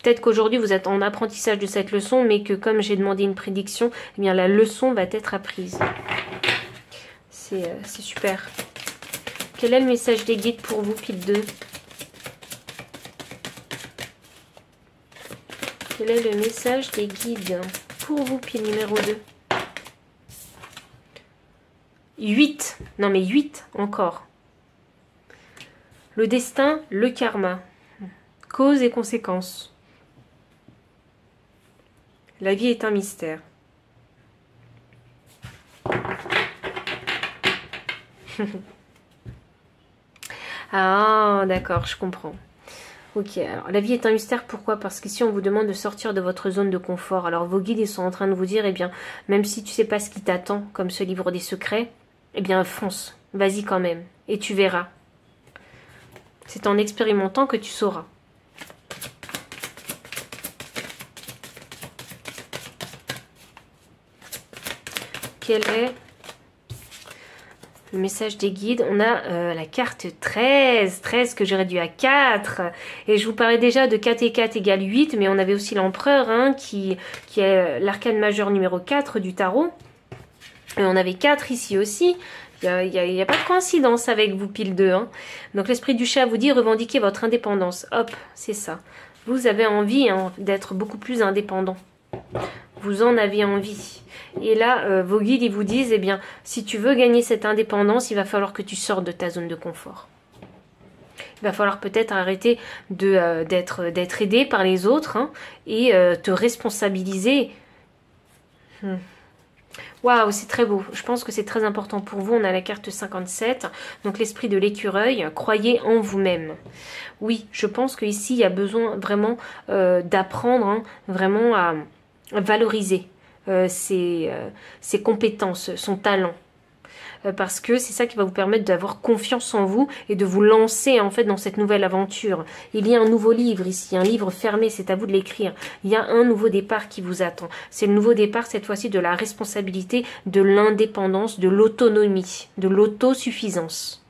peut-être qu'aujourd'hui vous êtes en apprentissage de cette leçon, mais que comme j'ai demandé une prédiction, eh bien la leçon va être apprise. C'est super. Quel est le message des guides pour vous, pile 2? Quel est le message des guides pour vous, pile numéro 2? 8. Non mais 8 encore. Le destin, le karma. Cause et conséquences. La vie est un mystère. Ah, d'accord, je comprends. Ok, alors la vie est un mystère, pourquoi? Parce qu'ici on vous demande de sortir de votre zone de confort. Alors vos guides ils sont en train de vous dire, eh bien, même si tu sais pas ce qui t'attend, comme ce livre des secrets, eh bien fonce, vas-y quand même, et tu verras. C'est en expérimentant que tu sauras. Quel est le message des guides? On a la carte 13, 13 que j'ai réduit à 4. Et je vous parlais déjà de 4 et 4 égale 8, mais on avait aussi l'empereur, hein, qui est l'arcane majeur numéro 4 du tarot. Et on avait 4 ici aussi. Il n'y a pas de coïncidence avec vous, pile 2. Hein. Donc l'esprit du chat vous dit revendiquez votre indépendance. Hop, c'est ça. Vous avez envie hein, d'être beaucoup plus indépendant. Vous en avez envie. Et là, vos guides, ils vous disent, eh bien, si tu veux gagner cette indépendance, il va falloir que tu sortes de ta zone de confort. Il va falloir peut-être arrêter d'être aidé par les autres hein, et te responsabiliser. Waouh, c'est très beau. Je pense que c'est très important pour vous. On a la carte 57, donc l'esprit de l'écureuil. Croyez en vous-même. Oui, je pense qu'ici, il y a besoin vraiment d'apprendre, hein, vraiment à valoriser ses compétences, son talent. Parce que c'est ça qui va vous permettre d'avoir confiance en vous et de vous lancer en fait dans cette nouvelle aventure. Il y a un nouveau livre ici, un livre fermé, c'est à vous de l'écrire. Il y a un nouveau départ qui vous attend. C'est le nouveau départ cette fois-ci de la responsabilité, de l'indépendance, de l'autonomie, de l'autosuffisance.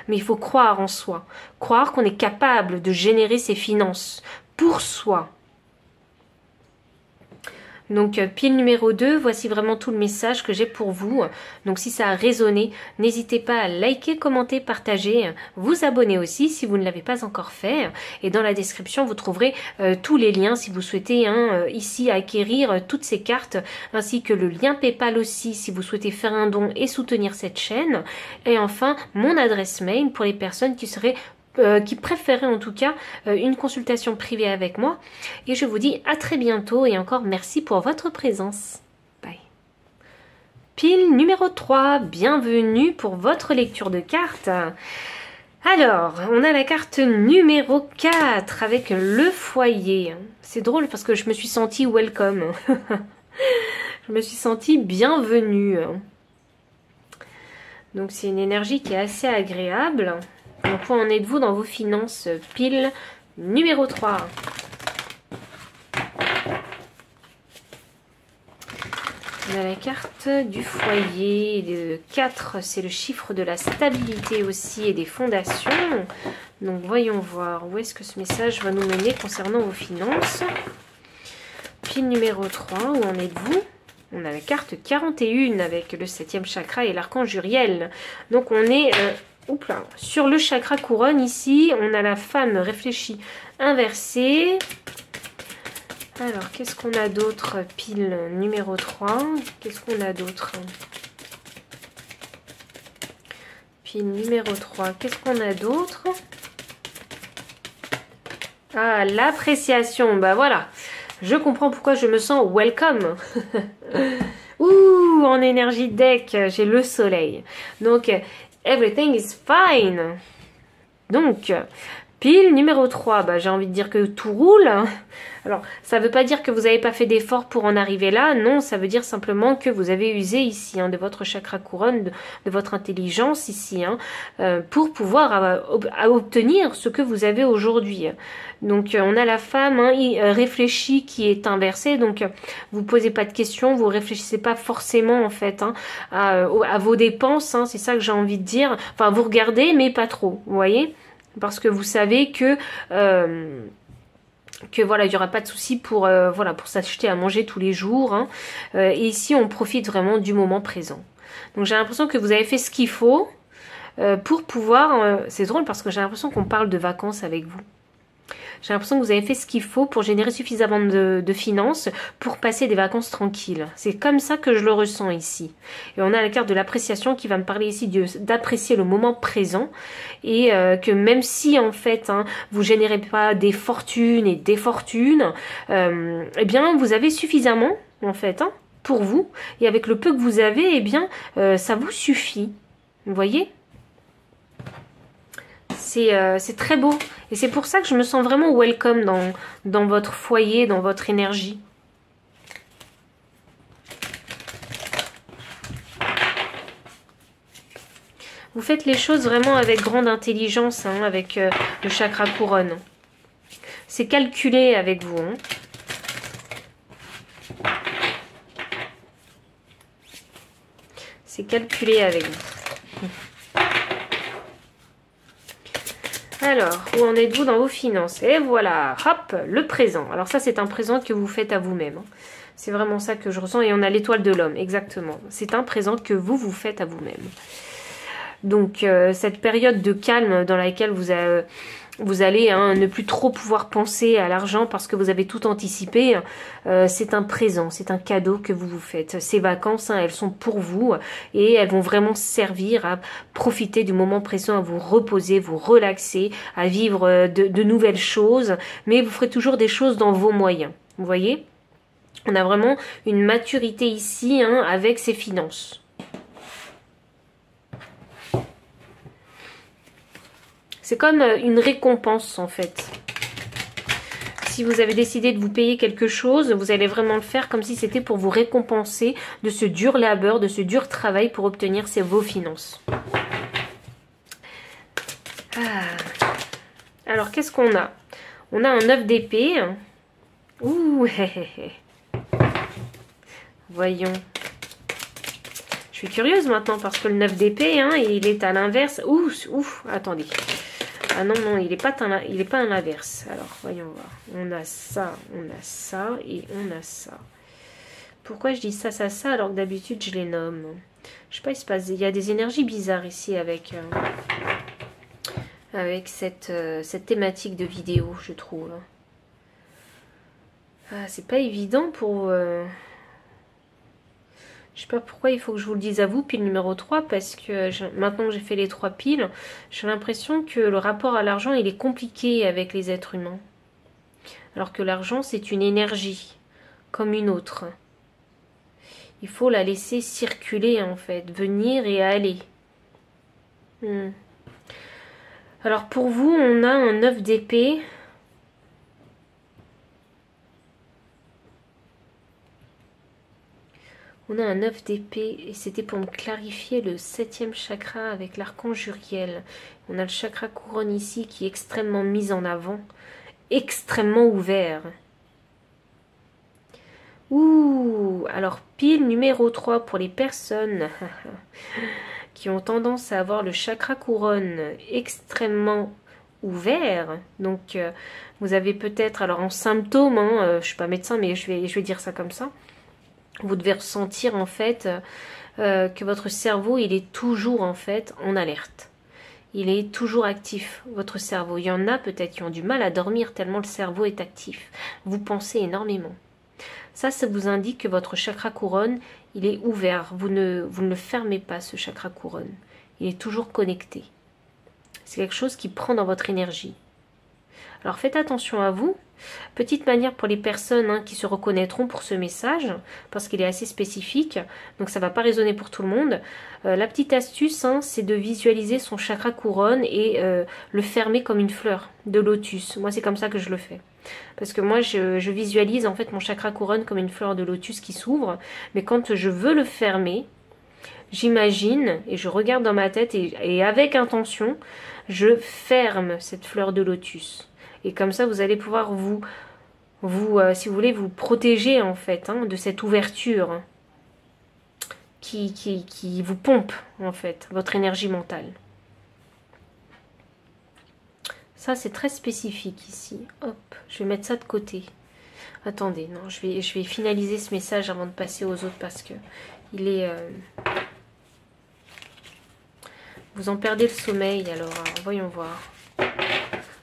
Mais il faut croire en soi, croire qu'on est capable de générer ses finances pour soi. Donc pile numéro 2, voici vraiment tout le message que j'ai pour vous. Donc si ça a résonné, n'hésitez pas à liker, commenter, partager, vous abonner aussi si vous ne l'avez pas encore fait. Et dans la description, vous trouverez tous les liens si vous souhaitez ici acquérir toutes ces cartes, ainsi que le lien PayPal aussi si vous souhaitez faire un don et soutenir cette chaîne. Et enfin, mon adresse mail pour les personnes qui préféraient en tout cas une consultation privée avec moi. Et je vous dis à très bientôt et encore merci pour votre présence. Bye. Pile numéro 3, bienvenue pour votre lecture de cartes. Alors, on a la carte numéro 4 avec le foyer. C'est drôle parce que je me suis sentie welcome. Je me suis sentie bienvenue. Donc c'est une énergie qui est assez agréable. Donc, où en êtes-vous dans vos finances? Pile numéro 3. On a la carte du foyer. Le 4, c'est le chiffre de la stabilité aussi et des fondations. Donc voyons voir où est-ce que ce message va nous mener concernant vos finances. Pile numéro 3, où en êtes-vous? On a la carte 41 avec le 7e chakra et l'archange Uriel. Donc on est sur le chakra couronne ici. On a la femme réfléchie inversée. Alors, qu'est-ce qu'on a d'autre? Pile numéro 3. Qu'est-ce qu'on a d'autre? Pile numéro 3. Qu'est-ce qu'on a d'autre? Ah, l'appréciation. Bah voilà. Je comprends pourquoi je me sens welcome. Ouh, en énergie deck, j'ai le soleil. Donc, everything is fine. Donc, pile numéro 3, bah, j'ai envie de dire que tout roule. Alors, ça ne veut pas dire que vous n'avez pas fait d'effort pour en arriver là. Non, ça veut dire simplement que vous avez usé ici de votre chakra couronne, de votre intelligence ici, pour pouvoir obtenir ce que vous avez aujourd'hui. Donc, on a la femme réfléchie qui est inversée. Donc, vous ne posez pas de questions, vous ne réfléchissez pas forcément en fait à vos dépenses. C'est ça que j'ai envie de dire. Enfin, vous regardez, mais pas trop, vous voyez ? Parce que vous savez que voilà, il n'y aura pas de souci pour s'acheter à manger tous les jours. Et ici, on profite vraiment du moment présent. Donc j'ai l'impression que vous avez fait ce qu'il faut pour pouvoir... c'est drôle parce que j'ai l'impression qu'on parle de vacances avec vous. J'ai l'impression que vous avez fait ce qu'il faut pour générer suffisamment de finances pour passer des vacances tranquilles. C'est comme ça que je le ressens ici. Et on a la carte de l'appréciation qui va me parler ici d'apprécier le moment présent. Et que même si en fait vous générez pas des fortunes et des fortunes, eh bien vous avez suffisamment en fait pour vous. Et avec le peu que vous avez, eh bien ça vous suffit. Vous voyez ? C'est très beau. Et c'est pour ça que je me sens vraiment welcome dans votre foyer, dans votre énergie. Vous faites les choses vraiment avec grande intelligence, avec le chakra couronne. C'est calculé avec vous. C'est calculé avec vous. Alors, où en êtes-vous dans vos finances? Et voilà, hop, le présent. Alors ça, c'est un présent que vous faites à vous-même. C'est vraiment ça que je ressens. Et on a l'étoile de l'homme, exactement. C'est un présent que vous faites à vous-même. Donc, cette période de calme dans laquelle vous allez ne plus trop pouvoir penser à l'argent parce que vous avez tout anticipé, c'est un présent, c'est un cadeau que vous vous faites. Ces vacances, elles sont pour vous et elles vont vraiment servir à profiter du moment présent, à vous reposer, vous relaxer, à vivre de nouvelles choses, mais vous ferez toujours des choses dans vos moyens. Vous voyez ? On a vraiment une maturité ici avec ses finances. C'est comme une récompense en fait. Si vous avez décidé de vous payer quelque chose, vous allez vraiment le faire comme si c'était pour vous récompenser de ce dur labeur, de ce dur travail pour obtenir vos finances. Alors, qu'est-ce qu'on a? On a un 9 d'épée. Ouh, voyons. Je suis curieuse maintenant parce que le 9 d'épée, il est à l'inverse. Ouf, attendez. Ah non, il n'est pas à l'inverse. Alors, voyons voir. On a ça et on a ça. Pourquoi je dis ça, alors que d'habitude je les nomme? Je sais pas, il y a des énergies bizarres ici avec cette thématique de vidéo, je trouve. Ah, c'est pas évident pour... Je sais pas pourquoi il faut que je vous le dise à vous, pile numéro 3, parce que maintenant que j'ai fait les 3 piles, j'ai l'impression que le rapport à l'argent, il est compliqué avec les êtres humains. Alors que l'argent, c'est une énergie, comme une autre. Il faut la laisser circuler, en fait, venir et aller. Alors pour vous, on a un 9 d'épée. On a un 9 d'épée et c'était pour me clarifier le 7e chakra avec l'archange Uriel. On a le chakra couronne ici qui est extrêmement mis en avant, extrêmement ouvert. Ouh, alors pile numéro 3 pour les personnes qui ont tendance à avoir le chakra couronne extrêmement ouvert. Donc vous avez peut-être, alors en symptômes, hein, je suis pas médecin mais je vais dire ça comme ça, vous devez ressentir en fait que votre cerveau il est toujours en fait en alerte. Il est toujours actif, votre cerveau. Il y en a peut-être qui ont du mal à dormir tellement le cerveau est actif. Vous pensez énormément. Ça vous indique que votre chakra couronne, il est ouvert. Vous ne le fermez pas, ce chakra couronne. Il est toujours connecté. C'est quelque chose qui prend dans votre énergie. Alors faites attention à vous. Petite manière pour les personnes qui se reconnaîtront pour ce message, parce qu'il est assez spécifique, donc ça ne va pas résonner pour tout le monde. La petite astuce, c'est de visualiser son chakra couronne et le fermer comme une fleur de lotus. Moi, c'est comme ça que je le fais. Parce que moi, je visualise en fait mon chakra couronne comme une fleur de lotus qui s'ouvre, mais quand je veux le fermer, j'imagine et je regarde dans ma tête et avec intention, je ferme cette fleur de lotus. Et comme ça, vous allez pouvoir si vous voulez, vous protéger en fait de cette ouverture qui vous pompe en fait votre énergie mentale. Ça, c'est très spécifique ici. Hop, je vais mettre ça de côté. Attendez, non, je vais finaliser ce message avant de passer aux autres parce que il est... Vous en perdez le sommeil, alors voyons voir.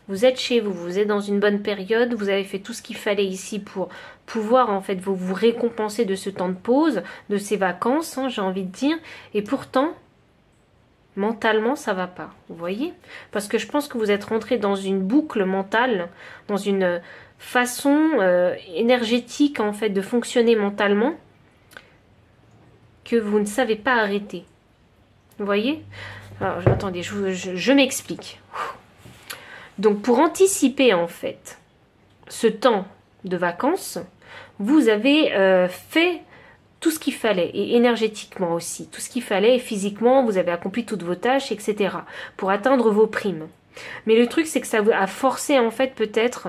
Vous êtes chez vous, vous êtes dans une bonne période, vous avez fait tout ce qu'il fallait ici pour pouvoir en fait vous récompenser de ce temps de pause, de ces vacances, j'ai envie de dire. Et pourtant, mentalement, ça va pas, vous voyez? Parce que je pense que vous êtes rentré dans une boucle mentale, dans une façon énergétique en fait de fonctionner mentalement que vous ne savez pas arrêter. Vous voyez? Alors, attendez, je m'explique. Donc, pour anticiper, en fait, ce temps de vacances, vous avez fait tout ce qu'il fallait, et énergétiquement aussi, tout ce qu'il fallait, et physiquement, vous avez accompli toutes vos tâches, etc., pour atteindre vos primes. Mais le truc, c'est que ça a forcé, en fait, peut-être...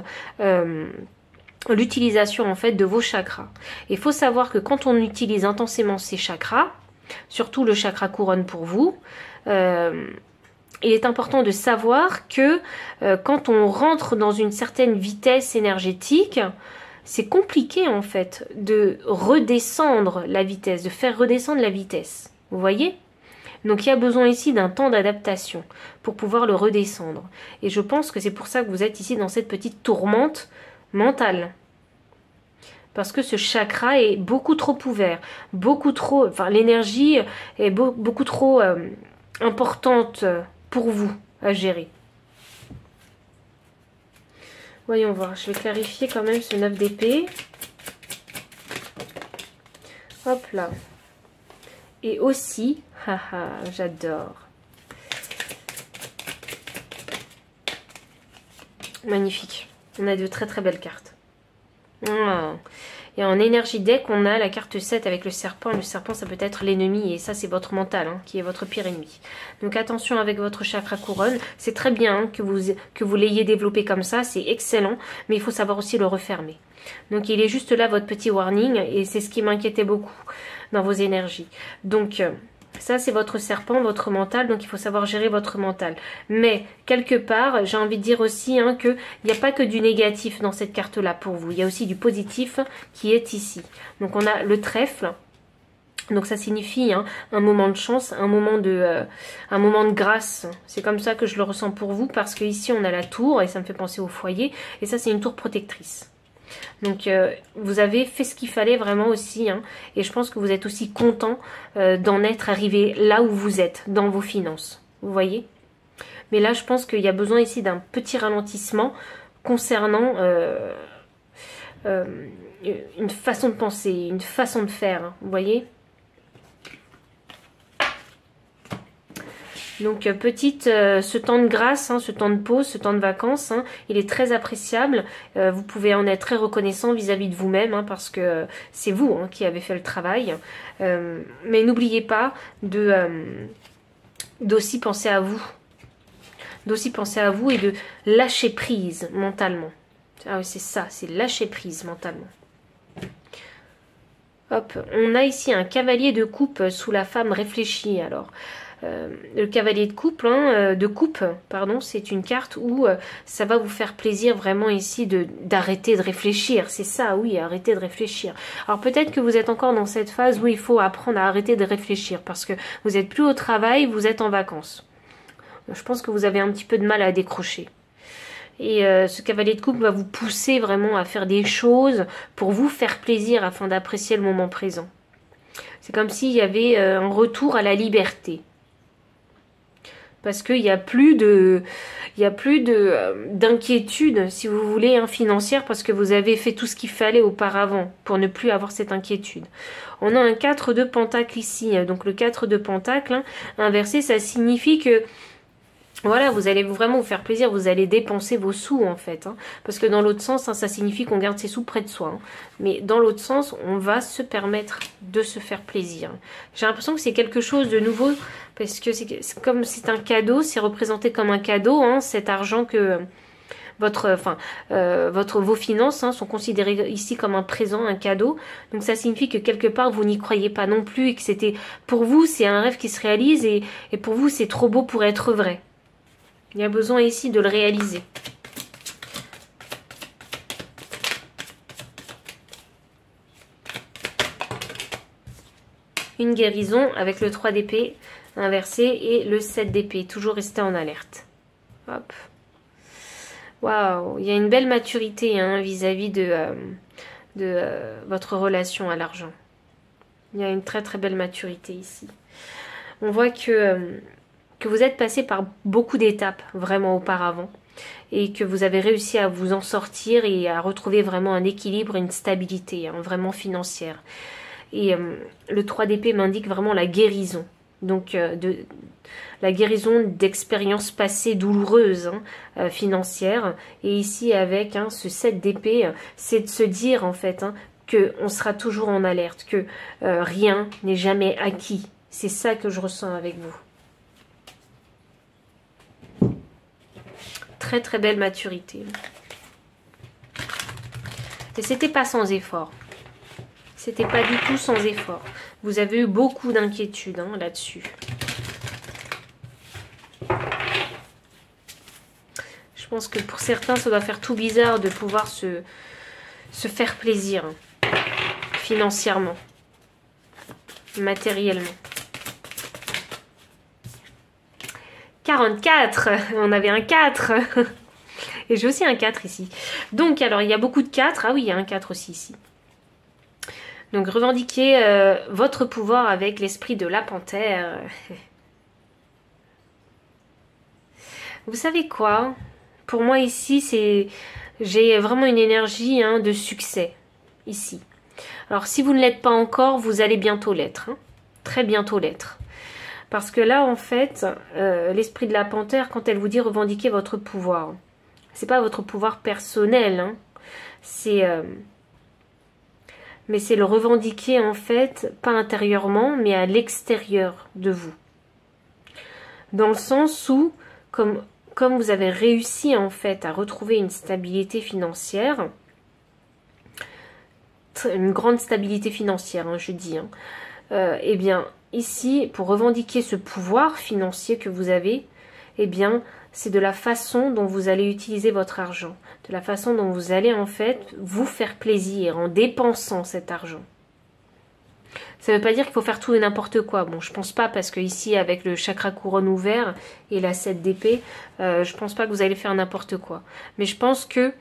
l'utilisation, en fait, de vos chakras. Il faut savoir que quand on utilise intensément ces chakras, surtout le chakra couronne pour vous, il est important de savoir que quand on rentre dans une certaine vitesse énergétique, c'est compliqué en fait de redescendre la vitesse, de faire redescendre la vitesse. Vous voyez? Donc il y a besoin ici d'un temps d'adaptation pour pouvoir le redescendre. Et je pense que c'est pour ça que vous êtes ici dans cette petite tourmente mentale. Parce que ce chakra est beaucoup trop ouvert, beaucoup trop... Enfin, l'énergie est beaucoup trop importante pour vous à gérer. Voyons voir, je vais clarifier quand même ce 9 d'épée. Hop là. Et aussi, haha, j'adore. Magnifique. On a de très très belles cartes. Et en énergie deck, on a la carte 7 avec le serpent. Le serpent, ça peut être l'ennemi. Et ça, c'est votre mental, qui est votre pire ennemi. Donc attention avec votre chakra couronne. C'est très bien que vous l'ayez développé comme ça. C'est excellent. Mais il faut savoir aussi le refermer. Donc il est juste là, votre petit warning. Et c'est ce qui m'inquiétait beaucoup dans vos énergies. Donc... ça, c'est votre serpent, votre mental, donc il faut savoir gérer votre mental. Mais, quelque part, j'ai envie de dire aussi qu'il n'y a pas que du négatif dans cette carte-là pour vous. Il y a aussi du positif qui est ici. Donc, on a le trèfle. Donc, ça signifie un moment de chance, un moment de grâce. C'est comme ça que je le ressens pour vous, parce que ici on a la tour, et ça me fait penser au foyer. Et ça, c'est une tour protectrice. Donc vous avez fait ce qu'il fallait vraiment aussi et je pense que vous êtes aussi content d'en être arrivé là où vous êtes dans vos finances, vous voyez. Mais là je pense qu'il y a besoin ici d'un petit ralentissement concernant une façon de penser, une façon de faire, vous voyez. Donc ce temps de grâce, ce temps de pause, ce temps de vacances, il est très appréciable. Vous pouvez en être très reconnaissant vis-à-vis de vous-même parce que c'est vous qui avez fait le travail. Mais n'oubliez pas d'aussi penser à vous. D'aussi penser à vous et de lâcher prise mentalement. Ah oui, c'est ça, c'est lâcher prise mentalement. Hop, on a ici un cavalier de coupe sous la femme réfléchie. Alors, le cavalier de coupe, pardon, c'est une carte où ça va vous faire plaisir vraiment ici d'arrêter de réfléchir. C'est ça, oui, arrêter de réfléchir. Alors peut-être que vous êtes encore dans cette phase où il faut apprendre à arrêter de réfléchir parce que vous n'êtes plus au travail, vous êtes en vacances. Je pense que vous avez un petit peu de mal à décrocher. Et ce cavalier de coupe va vous pousser vraiment à faire des choses pour vous faire plaisir afin d'apprécier le moment présent. C'est comme s'il y avait un retour à la liberté. Parce qu'il n'y a plus d'inquiétude, si vous voulez, hein, financière, parce que vous avez fait tout ce qu'il fallait auparavant pour ne plus avoir cette inquiétude. On a un 4 de pentacle ici. Donc le 4 de pentacle, hein, inversé, ça signifie que voilà, vous allez vraiment vous faire plaisir, vous allez dépenser vos sous en fait. Hein, parce que dans l'autre sens, hein, ça signifie qu'on garde ses sous près de soi. Hein, mais dans l'autre sens, on va se permettre de se faire plaisir. J'ai l'impression que c'est quelque chose de nouveau, parce que c'est comme c'est un cadeau, c'est représenté comme un cadeau, hein, cet argent que vos finances hein, sont considérées ici comme un présent, un cadeau. Donc ça signifie que quelque part vous n'y croyez pas non plus et que c'était pour vous c'est un rêve qui se réalise et pour vous c'est trop beau pour être vrai. Il y a besoin ici de le réaliser. Une guérison avec le 3 d'épée inversé et le 7 d'épée. Toujours rester en alerte. Hop. Waouh, il y a une belle maturité hein, vis-à-vis de votre relation à l'argent. Il y a une très très belle maturité ici. On voit que vous êtes passé par beaucoup d'étapes vraiment auparavant et que vous avez réussi à vous en sortir et à retrouver vraiment un équilibre, une stabilité hein, vraiment financière. Et le 3 d'épée m'indique vraiment la guérison. Donc la guérison d'expériences passées douloureuses hein, financières. Et ici avec hein, ce 7 d'épée, c'est de se dire en fait hein, qu'on sera toujours en alerte, que rien n'est jamais acquis. C'est ça que je ressens avec vous. Très très belle maturité. Et c'était pas sans effort. C'était pas du tout sans effort. Vous avez eu beaucoup d'inquiétudes hein, là-dessus. Je pense que pour certains, ça doit faire tout bizarre de pouvoir se faire plaisir hein, financièrement, matériellement. 44, on avait un 4. Et j'ai aussi un 4 ici. Donc, alors, il y a beaucoup de 4. Ah oui, il y a un 4 aussi ici. Donc, revendiquez votre pouvoir avec l'esprit de la panthère. Vous savez quoi? Pour moi, ici, j'ai vraiment une énergie hein, de succès. Ici. Alors, si vous ne l'êtes pas encore, vous allez bientôt l'être. Hein. Très bientôt l'être. Parce que là, en fait, l'esprit de la panthère, quand elle vous dit revendiquer votre pouvoir, c'est pas votre pouvoir personnel, hein. Mais c'est le revendiquer, en fait, pas intérieurement, mais à l'extérieur de vous. Dans le sens où, comme vous avez réussi, en fait, à retrouver une stabilité financière, une grande stabilité financière, hein, je dis, hein, eh bien, ici, pour revendiquer ce pouvoir financier que vous avez, eh bien, c'est de la façon dont vous allez utiliser votre argent, de la façon dont vous allez en fait vous faire plaisir en dépensant cet argent. Ça ne veut pas dire qu'il faut faire tout et n'importe quoi. Bon, je pense pas parce que ici, avec le chakra couronne ouvert et la 7 d'épée, je pense pas que vous allez faire n'importe quoi. Mais je pense que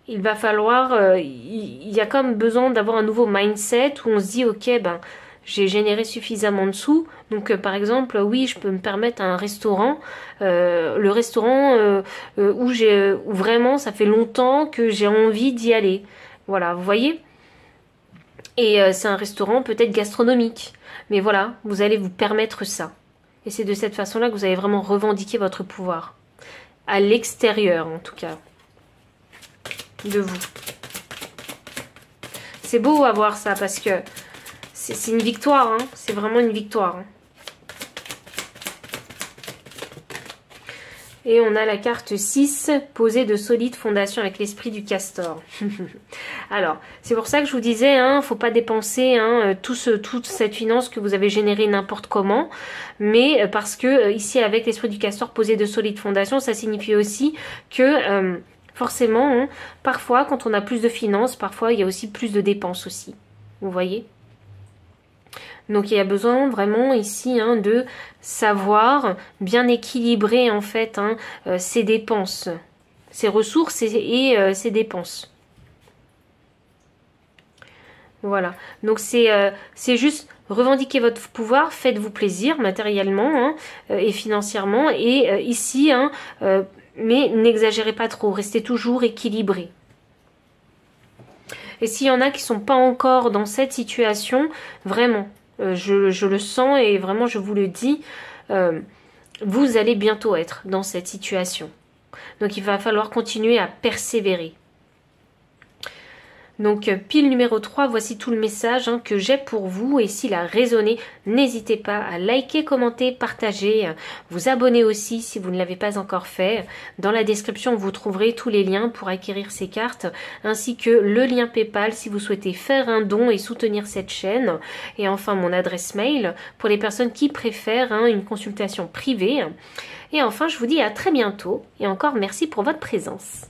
il va falloir, il y a comme besoin d'avoir un nouveau mindset où on se dit, ok, ben j'ai généré suffisamment de sous, donc par exemple, oui, je peux me permettre un restaurant, le restaurant où vraiment ça fait longtemps que j'ai envie d'y aller. Voilà, vous voyez. Et c'est un restaurant peut-être gastronomique, mais voilà, vous allez vous permettre ça. Et c'est de cette façon-là que vous allez vraiment revendiquer votre pouvoir, à l'extérieur en tout cas, de vous. C'est beau à voir ça parce que c'est une victoire, hein. C'est vraiment une victoire. Hein. Et on a la carte 6, poser de solides fondations avec l'esprit du castor. Alors, c'est pour ça que je vous disais, hein, faut pas dépenser toute cette finance que vous avez générée n'importe comment, mais parce que ici, avec l'esprit du castor, poser de solides fondations, ça signifie aussi que forcément, hein, parfois, quand on a plus de finances, parfois il y a aussi plus de dépenses aussi. Vous voyez? Donc il y a besoin vraiment ici de savoir bien équilibrer en fait ses dépenses, ses ressources et ses dépenses. Voilà, donc c'est juste revendiquer votre pouvoir, faites-vous plaisir matériellement et financièrement. Et ici, mais n'exagérez pas trop, restez toujours équilibré. Et s'il y en a qui ne sont pas encore dans cette situation, vraiment, je le sens et vraiment je vous le dis, vous allez bientôt être dans cette situation. Donc il va falloir continuer à persévérer. Donc pile numéro 3, voici tout le message que j'ai pour vous, et s'il a résonné, n'hésitez pas à liker, commenter, partager, vous abonner aussi si vous ne l'avez pas encore fait. Dans la description, vous trouverez tous les liens pour acquérir ces cartes, ainsi que le lien PayPal si vous souhaitez faire un don et soutenir cette chaîne, et enfin mon adresse mail pour les personnes qui préfèrent une consultation privée. Et enfin, je vous dis à très bientôt, et encore merci pour votre présence.